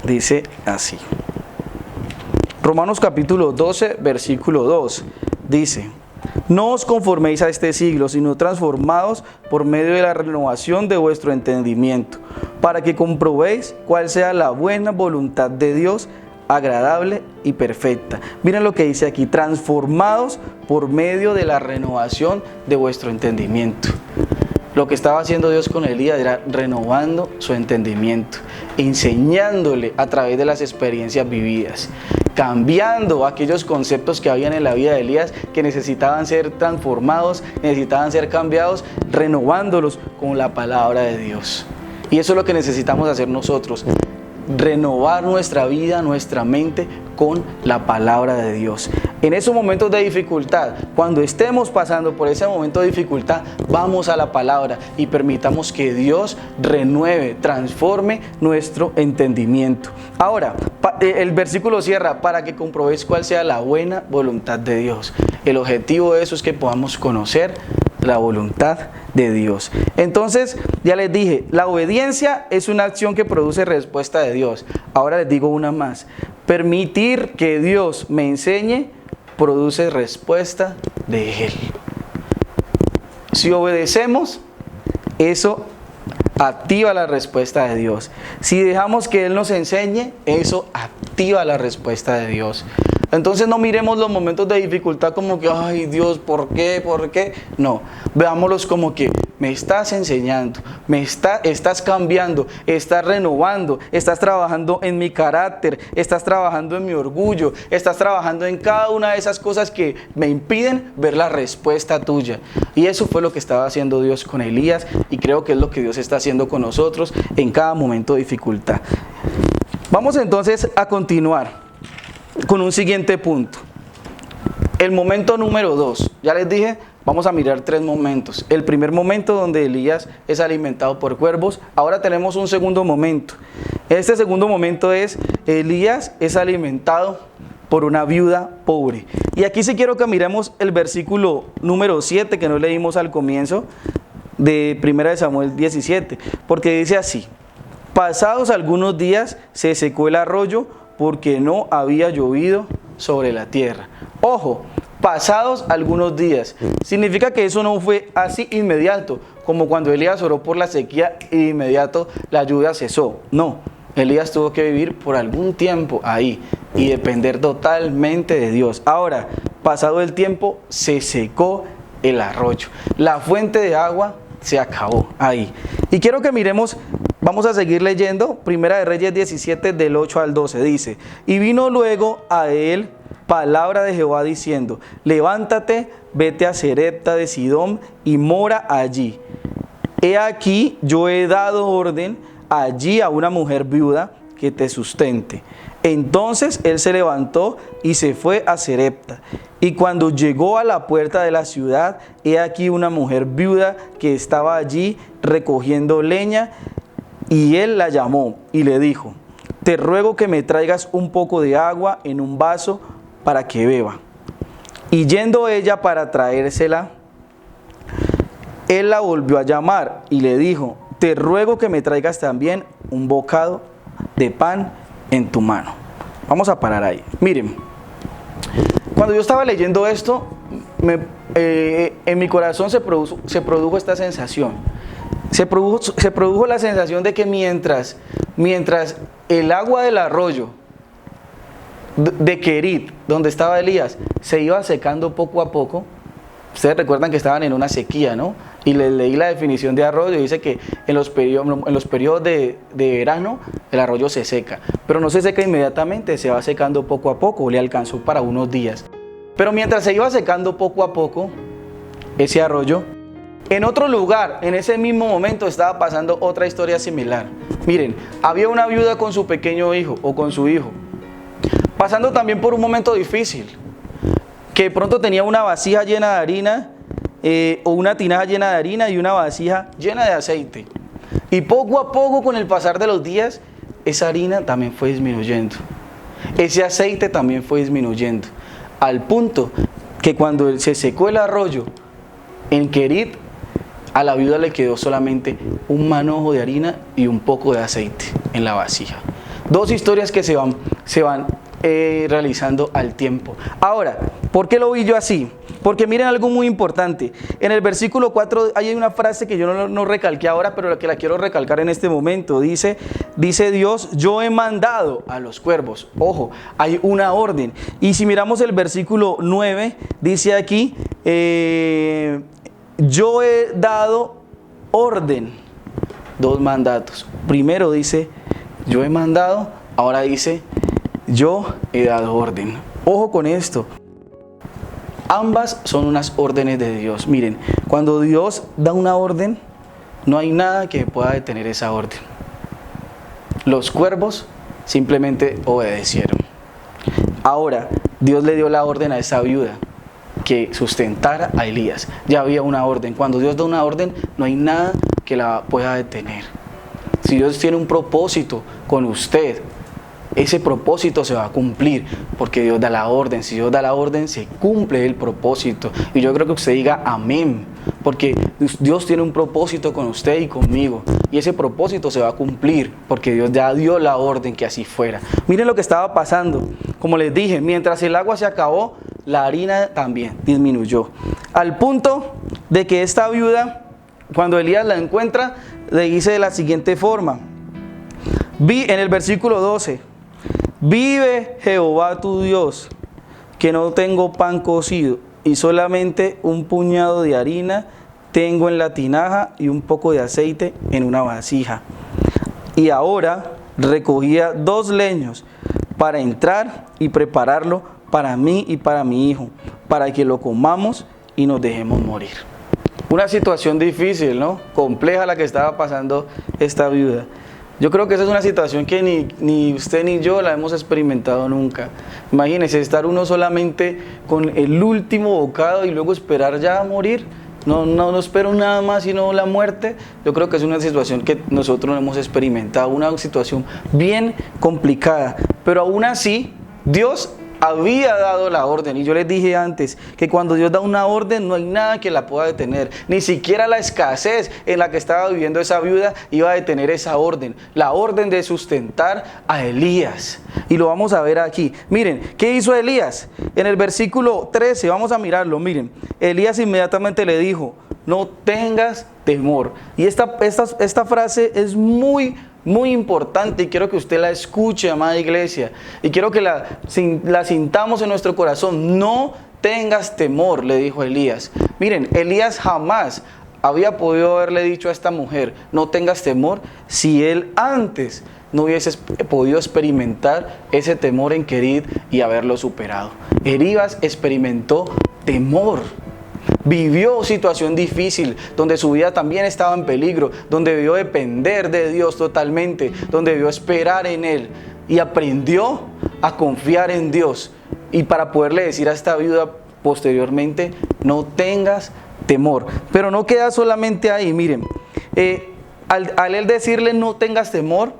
Dice así. Romanos capítulo 12, versículo 2. Dice: no os conforméis a este siglo, sino transformados por medio de la renovación de vuestro entendimiento, para que comprobéis cuál sea la buena voluntad de Dios, agradable y perfecta. Miren lo que dice aquí: transformados por medio de la renovación de vuestro entendimiento. Lo que estaba haciendo Dios con Elías era renovando su entendimiento, enseñándole a través de las experiencias vividas, cambiando aquellos conceptos que habían en la vida de Elías que necesitaban ser transformados, necesitaban ser cambiados, renovándolos con la palabra de Dios. Y eso es lo que necesitamos hacer nosotros, renovar nuestra vida, nuestra mente con la palabra de Dios. En esos momentos de dificultad, cuando estemos pasando por ese momento de dificultad, vamos a la palabra y permitamos que Dios renueve, transforme nuestro entendimiento. Ahora, el versículo cierra: para que comprobéis cuál sea la buena voluntad de Dios. El objetivo de eso es que podamos conocer la voluntad de Dios. Entonces, ya les dije, la obediencia es una acción que produce respuesta de Dios. Ahora les digo una más: permitir que Dios me enseñe produce respuesta de Él. Si obedecemos, eso activa la respuesta de Dios. Si dejamos que Él nos enseñe, eso activa la respuesta de Dios. Entonces no miremos los momentos de dificultad como que, ay Dios, ¿por qué? ¿Por qué? No, veámoslos como que me estás enseñando, estás cambiando, estás renovando, estás trabajando en mi carácter, estás trabajando en mi orgullo, estás trabajando en cada una de esas cosas que me impiden ver la respuesta tuya. Y eso fue lo que estaba haciendo Dios con Elías, y creo que es lo que Dios está haciendo con nosotros en cada momento de dificultad. Vamos entonces a continuar con un siguiente punto. El momento número 2. Ya les dije, vamos a mirar 3 momentos. El primer momento donde Elías es alimentado por cuervos. Ahora tenemos un segundo momento. Este segundo momento es: Elías es alimentado por una viuda pobre. Y aquí sí quiero que miremos el versículo número 7 que no leímos al comienzo de 1 Samuel 17, porque dice así: pasados algunos días se secó el arroyo porque no había llovido sobre la tierra. Ojo, pasados algunos días. Significa que eso no fue así inmediato, como cuando Elías oró por la sequía y de inmediato la lluvia cesó. No, Elías tuvo que vivir por algún tiempo ahí y depender totalmente de Dios. Ahora, pasado el tiempo, se secó el arroyo. La fuente de agua se acabó ahí. Y quiero que miremos, vamos a seguir leyendo, Primera de Reyes 17 del 8 al 12, dice: y vino luego a él palabra de Jehová diciendo: levántate, vete a Sarepta de Sidón y mora allí. He aquí, yo he dado orden allí a una mujer viuda que te sustente. Entonces él se levantó y se fue a Sarepta. Y cuando llegó a la puerta de la ciudad, he aquí una mujer viuda que estaba allí recogiendo leña, y él la llamó y le dijo: te ruego que me traigas un poco de agua en un vaso para que beba. Y yendo ella para traérsela, él la volvió a llamar y le dijo: te ruego que me traigas también un bocado de pan en tu mano. Vamos a parar ahí. Miren, cuando yo estaba leyendo esto, en mi corazón se produjo esta sensación. Se produjo la sensación de que mientras el agua del arroyo de Querit, donde estaba Elías, se iba secando poco a poco. Ustedes recuerdan que estaban en una sequía, ¿no? Y les leí la definición de arroyo, dice que en los periodos de verano el arroyo se seca, pero no se seca inmediatamente, se va secando poco a poco, le alcanzó para unos días. Pero mientras se iba secando poco a poco ese arroyo, en otro lugar, en ese mismo momento estaba pasando otra historia similar. Miren, había una viuda con su pequeño hijo o con su hijo, pasando también por un momento difícil, que de pronto tenía una vasija llena de harina, o una tinaja llena de harina y una vasija llena de aceite. Y poco a poco, con el pasar de los días, esa harina también fue disminuyendo. Ese aceite también fue disminuyendo. Al punto que cuando se secó el arroyo en Querit, a la viuda le quedó solamente un manojo de harina y un poco de aceite en la vasija. Dos historias que se van realizando al tiempo. Ahora, ¿por qué lo vi yo así? Porque miren algo muy importante. En el versículo 4 hay una frase que yo no recalqué ahora, pero que la quiero recalcar en este momento. Dice Dios: yo he mandado a los cuervos. Ojo, hay una orden. Y si miramos el versículo 9, dice aquí: yo he dado orden. Dos mandatos. Primero dice: yo he mandado. Ahora dice: yo he dado orden. Ojo con esto. Ambas son unas órdenes de Dios. Miren, cuando Dios da una orden, no hay nada que pueda detener esa orden. Los cuervos simplemente obedecieron. Ahora, Dios le dio la orden a esa viuda que sustentara a Elías. Ya había una orden. Cuando Dios da una orden, no hay nada que la pueda detener. Si Dios tiene un propósito con usted, ese propósito se va a cumplir porque Dios da la orden. Si Dios da la orden, se cumple el propósito. Y yo creo que usted diga amén, porque Dios tiene un propósito con usted y conmigo. Y ese propósito se va a cumplir porque Dios ya dio la orden que así fuera. Miren lo que estaba pasando. Como les dije, mientras el agua se acabó, la harina también disminuyó. Al punto de que esta viuda, cuando Elías la encuentra, le dice de la siguiente forma. En el versículo 12. Vive Jehová tu Dios, que no tengo pan cocido y solamente un puñado de harina tengo en la tinaja y un poco de aceite en una vasija. Y ahora recogía 2 leños para entrar y prepararlo para mí y para mi hijo, para que lo comamos y nos dejemos morir. Una situación difícil, ¿no? Compleja la que estaba pasando esta viuda. Yo creo que esa es una situación que ni usted ni yo la hemos experimentado nunca. Imagínese estar uno solamente con el último bocado y luego esperar ya a morir. No espero nada más sino la muerte. Yo creo que es una situación que nosotros no hemos experimentado, una situación bien complicada. Pero aún así, Dios había dado la orden. Y yo les dije antes que cuando Dios da una orden no hay nada que la pueda detener. Ni siquiera la escasez en la que estaba viviendo esa viuda iba a detener esa orden. La orden de sustentar a Elías. Y lo vamos a ver aquí. Miren, ¿qué hizo Elías? En el versículo 13, vamos a mirarlo, miren. Elías inmediatamente le dijo, no tengas temor. Y esta frase es muy importante y quiero que usted la escuche, amada iglesia. Y quiero que la sintamos en nuestro corazón. No tengas temor, le dijo Elías. Miren, Elías jamás había podido haberle dicho a esta mujer, no tengas temor, si él antes no hubiese podido experimentar ese temor en Querid y haberlo superado. Elías experimentó temor. Vivió situación difícil, donde su vida también estaba en peligro, donde debió depender de Dios totalmente, donde debió esperar en Él y aprendió a confiar en Dios. Y para poderle decir a esta viuda posteriormente, no tengas temor. Pero no queda solamente ahí, miren, al él decirle no tengas temor,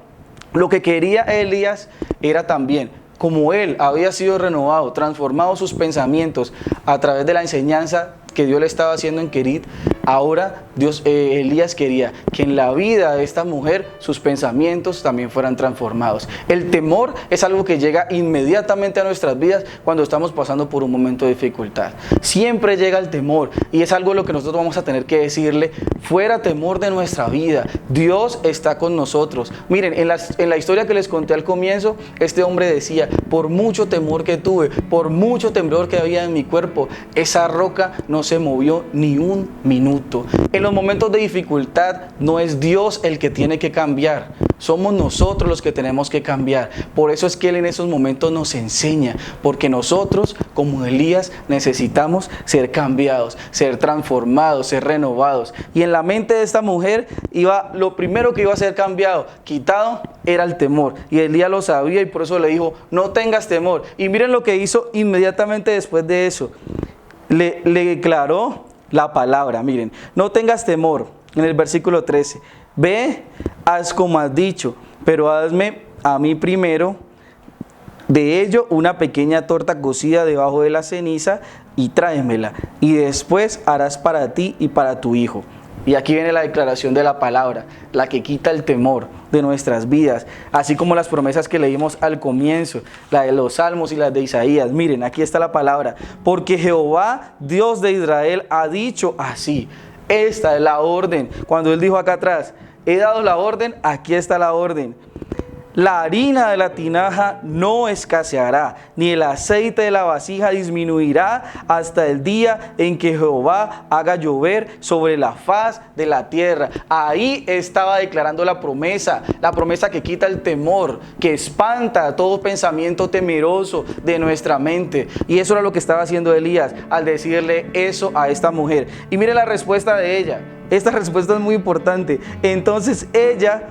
lo que quería Elías era también, como él había sido renovado, transformado sus pensamientos a través de la enseñanza que Dios le estaba haciendo en Querid, ahora Elías quería que en la vida de esta mujer sus pensamientos también fueran transformados. El temor es algo que llega inmediatamente a nuestras vidas cuando estamos pasando por un momento de dificultad. Siempre llega el temor y es algo lo que nosotros vamos a tener que decirle, fuera temor de nuestra vida, Dios está con nosotros. Miren, en la historia que les conté al comienzo, este hombre decía, por mucho temor que tuve, por mucho temblor que había en mi cuerpo, esa roca no se movió ni un minuto. En los momentos de dificultad no es Dios el que tiene que cambiar, somos nosotros los que tenemos que cambiar. Por eso es que Él en esos momentos nos enseña, porque nosotros como Elías necesitamos ser cambiados, ser transformados, ser renovados. Y en la mente de esta mujer lo primero que iba a ser cambiado, quitado, era el temor. Y Elías lo sabía y por eso le dijo, no tengas temor. Y miren lo que hizo inmediatamente después de eso. Le declaró la palabra, miren, no tengas temor, en el versículo 13, ve, haz como has dicho, pero hazme a mí primero de ello una pequeña torta cocida debajo de la ceniza y tráemela, y después harás para ti y para tu hijo. Y aquí viene la declaración de la palabra, la que quita el temor de nuestras vidas, así como las promesas que leímos al comienzo, la de los Salmos y las de Isaías. Miren, aquí está la palabra, porque Jehová, Dios de Israel, ha dicho así. Esta es la orden. Cuando Él dijo acá atrás, he dado la orden, aquí está la orden. La harina de la tinaja no escaseará, ni el aceite de la vasija disminuirá hasta el día en que Jehová haga llover sobre la faz de la tierra. Ahí estaba declarando la promesa que quita el temor, que espanta todo pensamiento temeroso de nuestra mente. Y eso era lo que estaba haciendo Elías al decirle eso a esta mujer. Y mire la respuesta de ella. Esta respuesta es muy importante. Entonces ella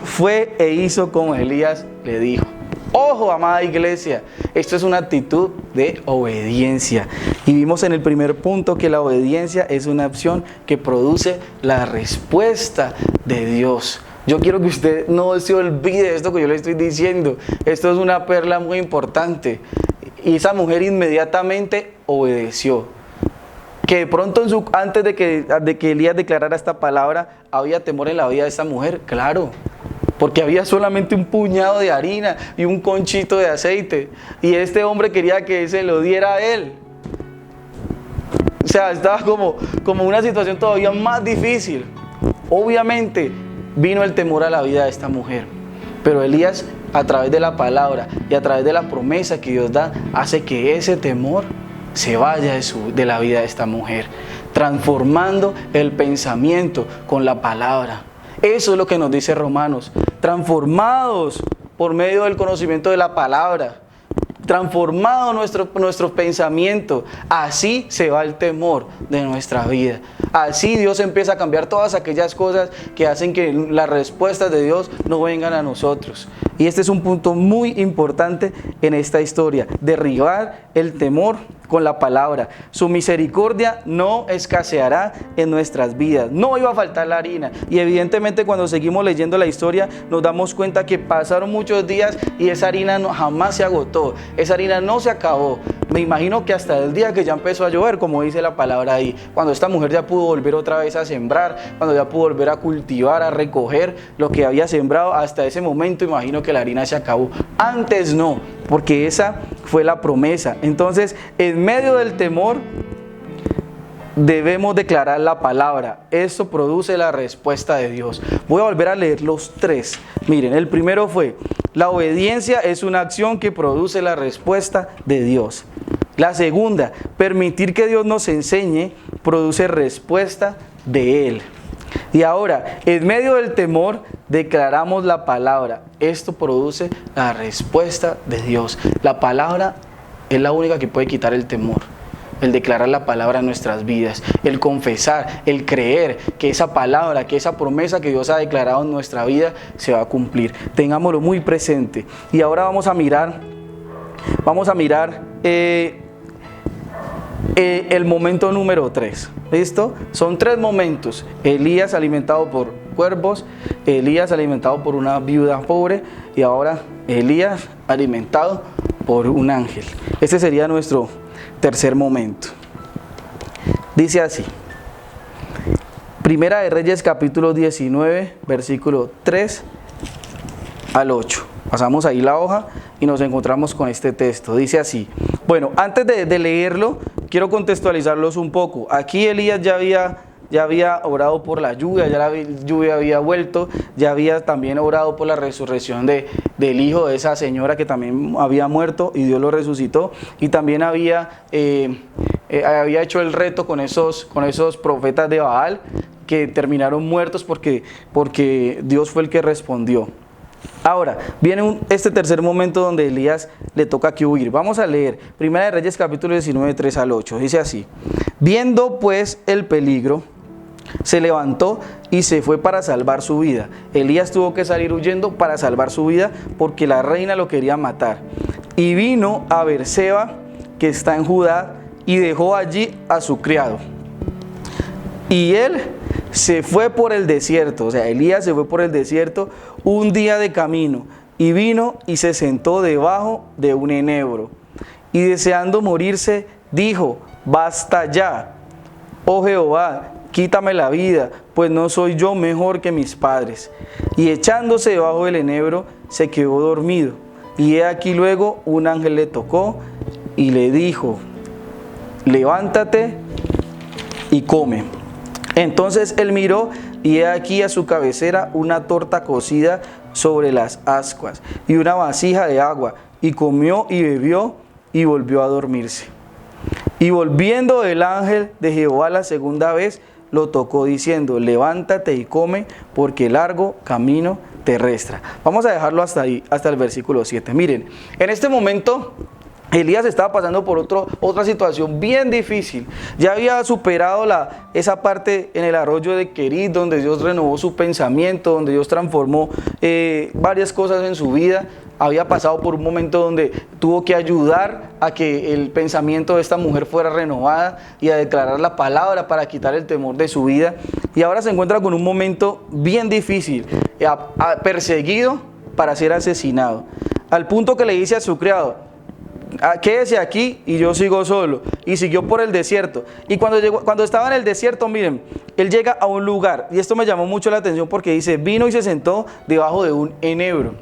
fue e hizo como Elías le dijo. Ojo, amada iglesia, esto es una actitud de obediencia. Y vimos en el primer punto que la obediencia es una acción que produce la respuesta de Dios. Yo quiero que usted no se olvide de esto que yo le estoy diciendo. Esto es una perla muy importante. Y esa mujer inmediatamente obedeció. Que de pronto antes de que Elías declarara esta palabra, había temor en la vida de esta mujer, claro. Porque había solamente un puñado de harina y un conchito de aceite. Y este hombre quería que se lo diera a él. O sea, estaba como una situación todavía más difícil. Obviamente vino el temor a la vida de esta mujer. Pero Elías, a través de la palabra y a través de la promesa que Dios da, hace que ese temor se vaya de la vida de esta mujer, transformando el pensamiento con la palabra. Eso es lo que nos dice Romanos, transformados por medio del conocimiento de la palabra, transformado nuestro pensamiento, así se va el temor de nuestra vida. Así Dios empieza a cambiar todas aquellas cosas que hacen que las respuestas de Dios no vengan a nosotros. Y este es un punto muy importante en esta historia, derribar el temor con la palabra. Su misericordia no escaseará en nuestras vidas. No iba a faltar la harina. Y evidentemente cuando seguimos leyendo la historia nos damos cuenta que pasaron muchos días y esa harina jamás se agotó. Esa harina no se acabó. Me imagino que hasta el día que ya empezó a llover, como dice la palabra ahí, cuando esta mujer ya pudo volver otra vez a sembrar, cuando ya pudo volver a cultivar, a recoger lo que había sembrado, hasta ese momento imagino que la harina se acabó. Antes no, porque esa fue la promesa. Entonces, en medio del temor, debemos declarar la palabra. Esto produce la respuesta de Dios. Voy a volver a leer los tres. Miren, el primero fue: la obediencia es una acción que produce la respuesta de Dios. La segunda, permitir que Dios nos enseñe produce respuesta de Él. Y ahora, en medio del temor, declaramos la palabra. Esto produce la respuesta de Dios. La palabra es la única que puede quitar el temor. El declarar la palabra en nuestras vidas, el confesar, el creer que esa palabra, que esa promesa que Dios ha declarado en nuestra vida se va a cumplir. Tengámoslo muy presente. Y ahora vamos a mirar el momento número 3. ¿Listo? Son 3 momentos. Elías alimentado por cuervos, Elías alimentado por una viuda pobre y ahora Elías alimentado por un ángel. Este sería nuestro tercer momento. Dice así: Primera de Reyes capítulo 19, versículo 3 al 8. Pasamos ahí la hoja y nos encontramos con este texto. Dice así. Bueno, antes de leerlo, quiero contextualizarlos un poco. Aquí Elías ya había orado por la lluvia, ya la lluvia había vuelto, ya había también orado por la resurrección del hijo de esa señora que también había muerto y Dios lo resucitó, y también había hecho el reto con esos profetas de Baal que terminaron muertos porque Dios fue el que respondió. Ahora, viene este tercer momento donde Elías le toca que huir. Vamos a leer Primera de Reyes capítulo 19, 3 al 8. Dice así: Viendo pues el peligro, se levantó y se fue para salvar su vida. Elías tuvo que salir huyendo para salvar su vida porque la reina lo quería matar. Y vino a Beerseba, que está en Judá, y dejó allí a su criado. Y él se fue por el desierto, o sea, Elías se fue por el desierto un día de camino, y vino y se sentó debajo de un enebro. Y deseando morirse, dijo: Basta ya, oh Jehová, quítame la vida, pues no soy yo mejor que mis padres. Y echándose debajo del enebro, se quedó dormido. Y he aquí luego un ángel le tocó y le dijo: Levántate y come. Entonces él miró, y he aquí a su cabecera una torta cocida sobre las ascuas y una vasija de agua, y comió y bebió y volvió a dormirse. Y volviendo el ángel de Jehová la segunda vez, lo tocó diciendo: Levántate y come, porque largo camino te resta. Vamos a dejarlo hasta ahí, hasta el versículo 7. Miren, en este momento Elías estaba pasando por otra situación bien difícil. Ya había superado esa parte en el arroyo de Querit, donde Dios renovó su pensamiento, donde Dios transformó varias cosas en su vida. Había pasado por un momento donde tuvo que ayudar a que el pensamiento de esta mujer fuera renovada y a declarar la palabra para quitar el temor de su vida. Y ahora se encuentra con un momento bien difícil, perseguido para ser asesinado. Al punto que le dice a su criado: quédese aquí y yo sigo solo. Y siguió por el desierto. Y cuando estaba en el desierto, miren, él llega a un lugar, y esto me llamó mucho la atención porque dice: vino y se sentó debajo de un enebro.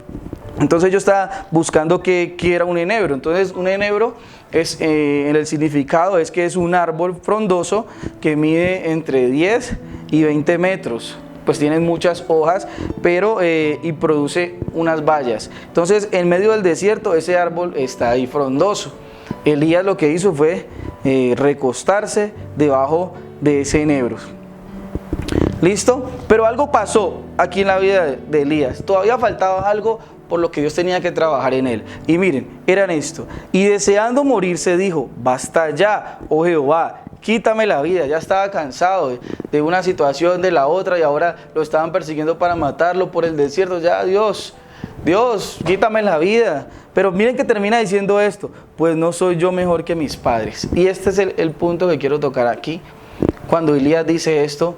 Entonces yo estaba buscando qué era un enebro. Entonces un enebro es, en el significado, es que es un árbol frondoso que mide entre 10 y 20 metros. Pues tienen muchas hojas, pero y produce unas bayas. Entonces, en medio del desierto, ese árbol está ahí frondoso. Elías lo que hizo fue recostarse debajo de ese enebro. ¿Listo? Pero algo pasó aquí en la vida de Elías. Todavía faltaba algo por lo que Dios tenía que trabajar en él. Y miren, eran esto: y deseando morirse dijo: Basta ya, oh Jehová, quítame la vida. Ya estaba cansado de una situación, de la otra, y ahora lo estaban persiguiendo para matarlo por el desierto. Ya, Dios, Dios, quítame la vida. Pero miren que termina diciendo esto, pues no soy yo mejor que mis padres. Y este es el punto que quiero tocar aquí. Cuando Elías dice esto,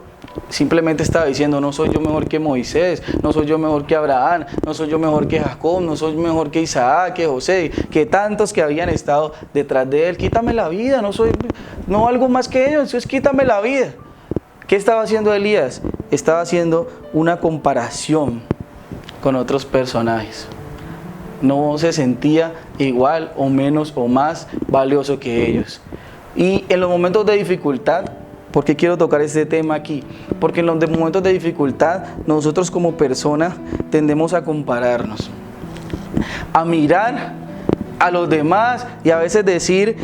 simplemente estaba diciendo, no soy yo mejor que Moisés, no soy yo mejor que Abraham, no soy yo mejor que Jacob, no soy mejor que Isaac, que José, que tantos que habían estado detrás de él. Quítame la vida, no algo más que ellos, entonces quítame la vida. ¿Qué estaba haciendo Elías? Estaba haciendo una comparación con otros personajes. No se sentía igual o menos o más valioso que ellos. Y en los momentos de dificultad, ¿por qué quiero tocar este tema aquí? Porque en los momentos de dificultad, nosotros como personas tendemos a compararnos, a mirar a los demás y a veces decir,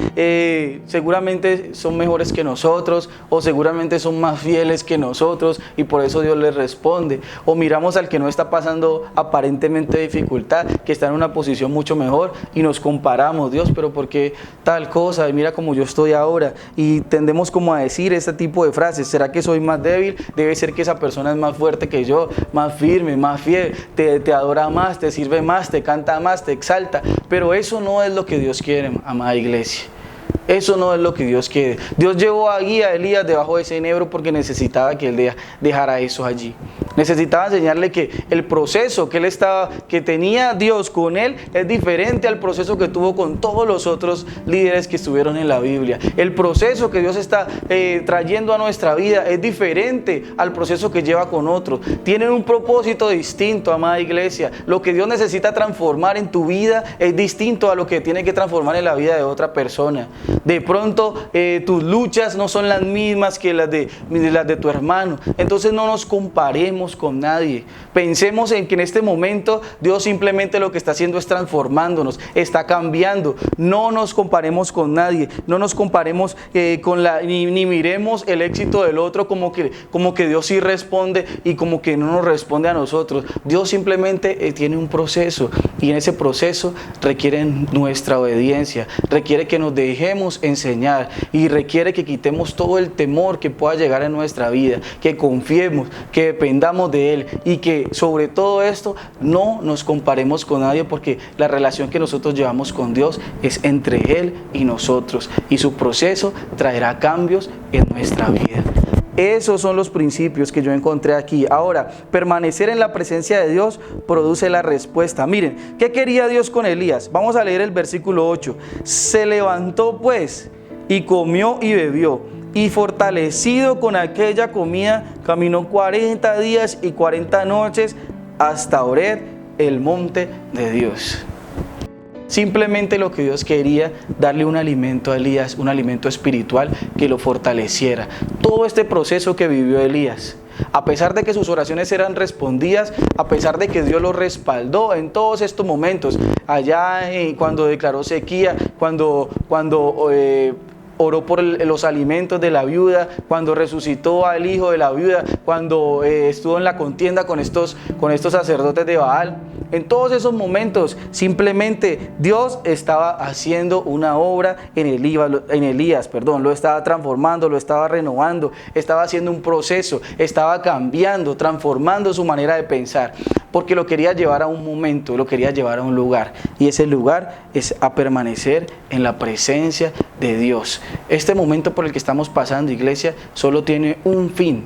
seguramente son mejores que nosotros, o seguramente son más fieles que nosotros y por eso Dios les responde. O miramos al que no está pasando aparentemente dificultad, que está en una posición mucho mejor y nos comparamos, Dios, pero ¿por qué tal cosa? Mira cómo yo estoy ahora. Y tendemos como a decir este tipo de frases, ¿será que soy más débil? Debe ser que esa persona es más fuerte que yo, más firme, más fiel, te adora más, te sirve más, te canta más, te exalta. Pero eso no es lo que Dios quiere, amada iglesia. Eso no es lo que Dios quiere. Dios llevó allí a Elías debajo de ese enebro porque necesitaba que él dejara eso allí. Necesitaba enseñarle que el proceso que tenía Dios con él es diferente al proceso que tuvo con todos los otros líderes que estuvieron en la Biblia. El proceso que Dios está trayendo a nuestra vida es diferente al proceso que lleva con otros. Tienen un propósito distinto, amada iglesia. Lo que Dios necesita transformar en tu vida es distinto a lo que tiene que transformar en la vida de otra persona. De pronto tus luchas no son las mismas que las de tu hermano. Entonces no nos comparemos con nadie. Pensemos en que en este momento Dios simplemente lo que está haciendo es transformándonos, está cambiando. No nos comparemos con nadie, no nos comparemos ni miremos el éxito del otro como que Dios sí responde y como que no nos responde a nosotros. Dios simplemente tiene un proceso y en ese proceso requiere nuestra obediencia, requiere que nos dejemos enseñar y requiere que quitemos todo el temor que pueda llegar en nuestra vida, que confiemos, que dependamos de Él y que sobre todo esto no nos comparemos con nadie, porque la relación que nosotros llevamos con Dios es entre Él y nosotros y su proceso traerá cambios en nuestra vida. Esos son los principios que yo encontré aquí. Ahora, permanecer en la presencia de Dios produce la respuesta. Miren, ¿qué quería Dios con Elías? Vamos a leer el versículo 8. Se levantó pues y comió y bebió, y fortalecido con aquella comida, caminó 40 días y 40 noches hasta Horeb, el monte de Dios. Simplemente lo que Dios quería, darle un alimento a Elías, un alimento espiritual que lo fortaleciera. Todo este proceso que vivió Elías, a pesar de que sus oraciones eran respondidas, a pesar de que Dios lo respaldó en todos estos momentos, allá cuando declaró sequía, cuando oró por los alimentos de la viuda, cuando resucitó al hijo de la viuda, cuando estuvo en la contienda con estos sacerdotes de Baal. En todos esos momentos simplemente Dios estaba haciendo una obra en Elías, lo estaba transformando, lo estaba renovando, estaba haciendo un proceso, estaba cambiando, transformando su manera de pensar, porque lo quería llevar a un momento, lo quería llevar a un lugar, y ese lugar es a permanecer en la presencia de Dios. Este momento por el que estamos pasando, iglesia, solo tiene un fin,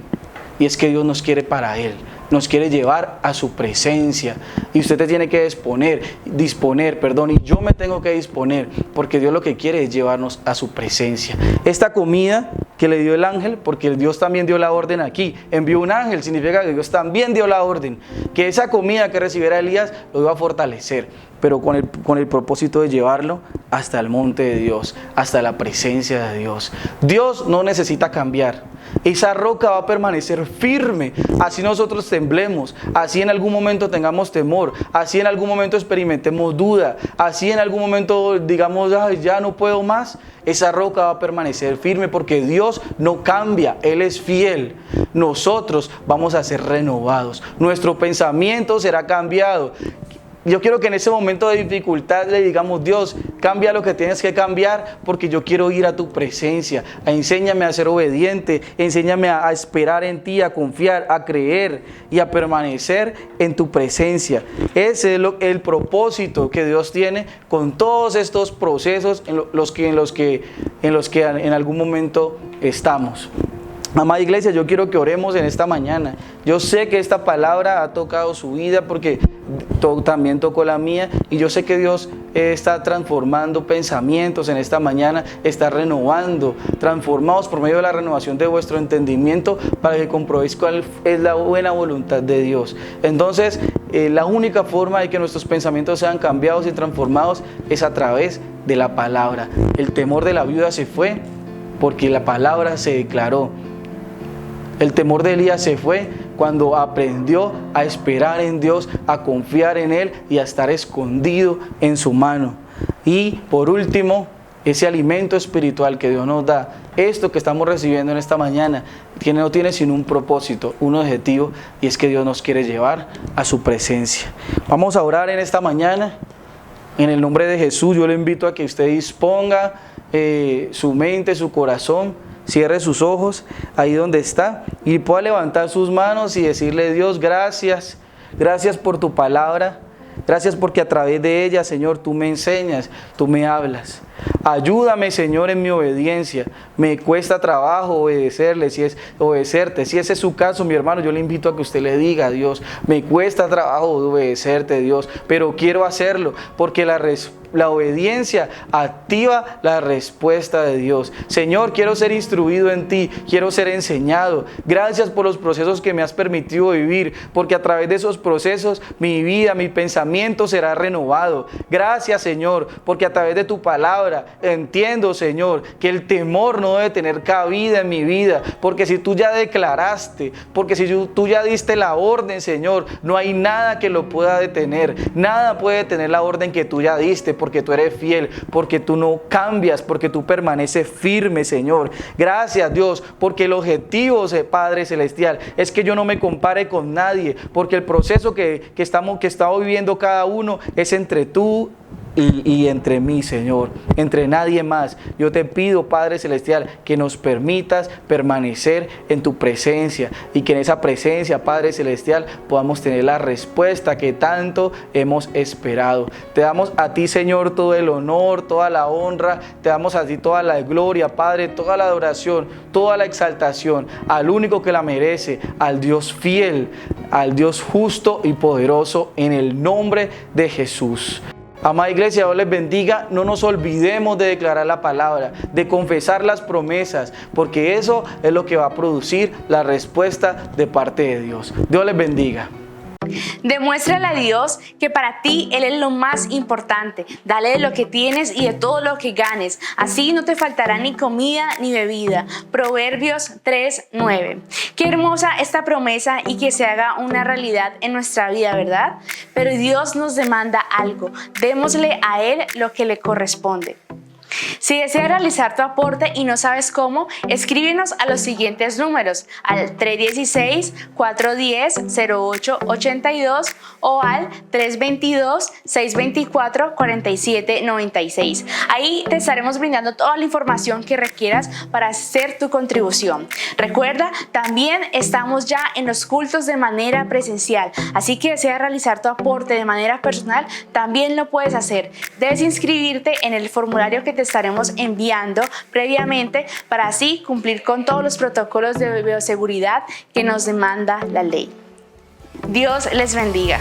y es que Dios nos quiere para Él. Nos quiere llevar a su presencia y usted te tiene que disponer, y yo me tengo que disponer, porque Dios lo que quiere es llevarnos a su presencia. Esta comida que le dio el ángel, porque Dios también dio la orden aquí, envió un ángel, significa que Dios también dio la orden, que esa comida que recibiera Elías lo iba a fortalecer, pero con el propósito de llevarlo hasta el monte de Dios, hasta la presencia de Dios. Dios no necesita cambiar. Esa roca va a permanecer firme, así nosotros temblemos, así en algún momento tengamos temor, así en algún momento experimentemos duda, así en algún momento digamos, ya no puedo más. Esa roca va a permanecer firme porque Dios no cambia, Él es fiel. Nosotros vamos a ser renovados, nuestro pensamiento será cambiado. Yo quiero que en ese momento de dificultad le digamos: Dios, cambia lo que tienes que cambiar, porque yo quiero ir a tu presencia. Enséñame a ser obediente, enséñame a esperar en ti, a confiar, a creer y a permanecer en tu presencia. Ese es el propósito que Dios tiene con todos estos procesos en los que en algún momento estamos. Amada iglesia, yo quiero que oremos en esta mañana. Yo sé que esta palabra ha tocado su vida porque también tocó la mía, y yo sé que Dios está transformando pensamientos en esta mañana, está renovando, transformados por medio de la renovación de vuestro entendimiento para que comprobéis cuál es la buena voluntad de Dios. Entonces, la única forma de que nuestros pensamientos sean cambiados y transformados es a través de la palabra. El temor de la viuda se fue porque la palabra se declaró. El temor de Elías se fue cuando aprendió a esperar en Dios, a confiar en Él y a estar escondido en su mano. Y por último, ese alimento espiritual que Dios nos da, esto que estamos recibiendo en esta mañana, no tiene sino un propósito, un objetivo, y es que Dios nos quiere llevar a su presencia. Vamos a orar en esta mañana. En el nombre de Jesús, yo le invito a que usted disponga su mente, su corazón. Cierre sus ojos ahí donde está y pueda levantar sus manos y decirle: Dios, gracias, gracias por tu palabra, gracias porque a través de ella, Señor, tú me enseñas, tú me hablas. Ayúdame, Señor, en mi obediencia. Me cuesta trabajo obedecerte. Si ese es su caso, mi hermano, yo le invito a que usted le diga a Dios: me cuesta trabajo obedecerte, Dios, pero quiero hacerlo porque la obediencia activa la respuesta de Dios. Señor, quiero ser instruido en ti, quiero ser enseñado. Gracias por los procesos que me has permitido vivir, porque a través de esos procesos mi vida, mi pensamiento será renovado. Gracias, Señor, porque a través de tu palabra entiendo, Señor, que el temor no debe tener cabida en mi vida, porque si tú ya declaraste, porque si tú ya diste la orden, Señor, no hay nada que lo pueda detener. Nada puede detener la orden que tú ya diste, porque tú eres fiel, porque tú no cambias, porque tú permaneces firme, Señor. Gracias, Dios, porque el objetivo, Padre Celestial, es que yo no me compare con nadie, porque el proceso que estamos viviendo cada uno es entre tú y entre mí, Señor, entre nadie más. Yo te pido, Padre Celestial, que nos permitas permanecer en tu presencia y que en esa presencia, Padre Celestial, podamos tener la respuesta que tanto hemos esperado. Te damos a ti, Señor, todo el honor, toda la honra, te damos a ti toda la gloria, Padre, toda la adoración, toda la exaltación al único que la merece, al Dios fiel, al Dios justo y poderoso, en el nombre de Jesús. Amada iglesia, Dios les bendiga. No nos olvidemos de declarar la palabra, de confesar las promesas, porque eso es lo que va a producir la respuesta de parte de Dios. Dios les bendiga. Demuéstrale a Dios que para ti Él es lo más importante. Dale de lo que tienes y de todo lo que ganes. Así no te faltará ni comida ni bebida. Proverbios 3:9. Qué hermosa esta promesa y que se haga una realidad en nuestra vida, ¿verdad? Pero Dios nos demanda algo. Démosle a Él lo que le corresponde. Si deseas realizar tu aporte y no sabes cómo, escríbenos a los siguientes números: al 316-410-0882 o al 322-624-4796. Ahí te estaremos brindando toda la información que requieras para hacer tu contribución. Recuerda, también estamos ya en los cultos de manera presencial, así que deseas realizar tu aporte de manera personal, también lo puedes hacer. Debes inscribirte en el formulario que te estaremos enviando previamente para así cumplir con todos los protocolos de bioseguridad que nos demanda la ley. Dios les bendiga.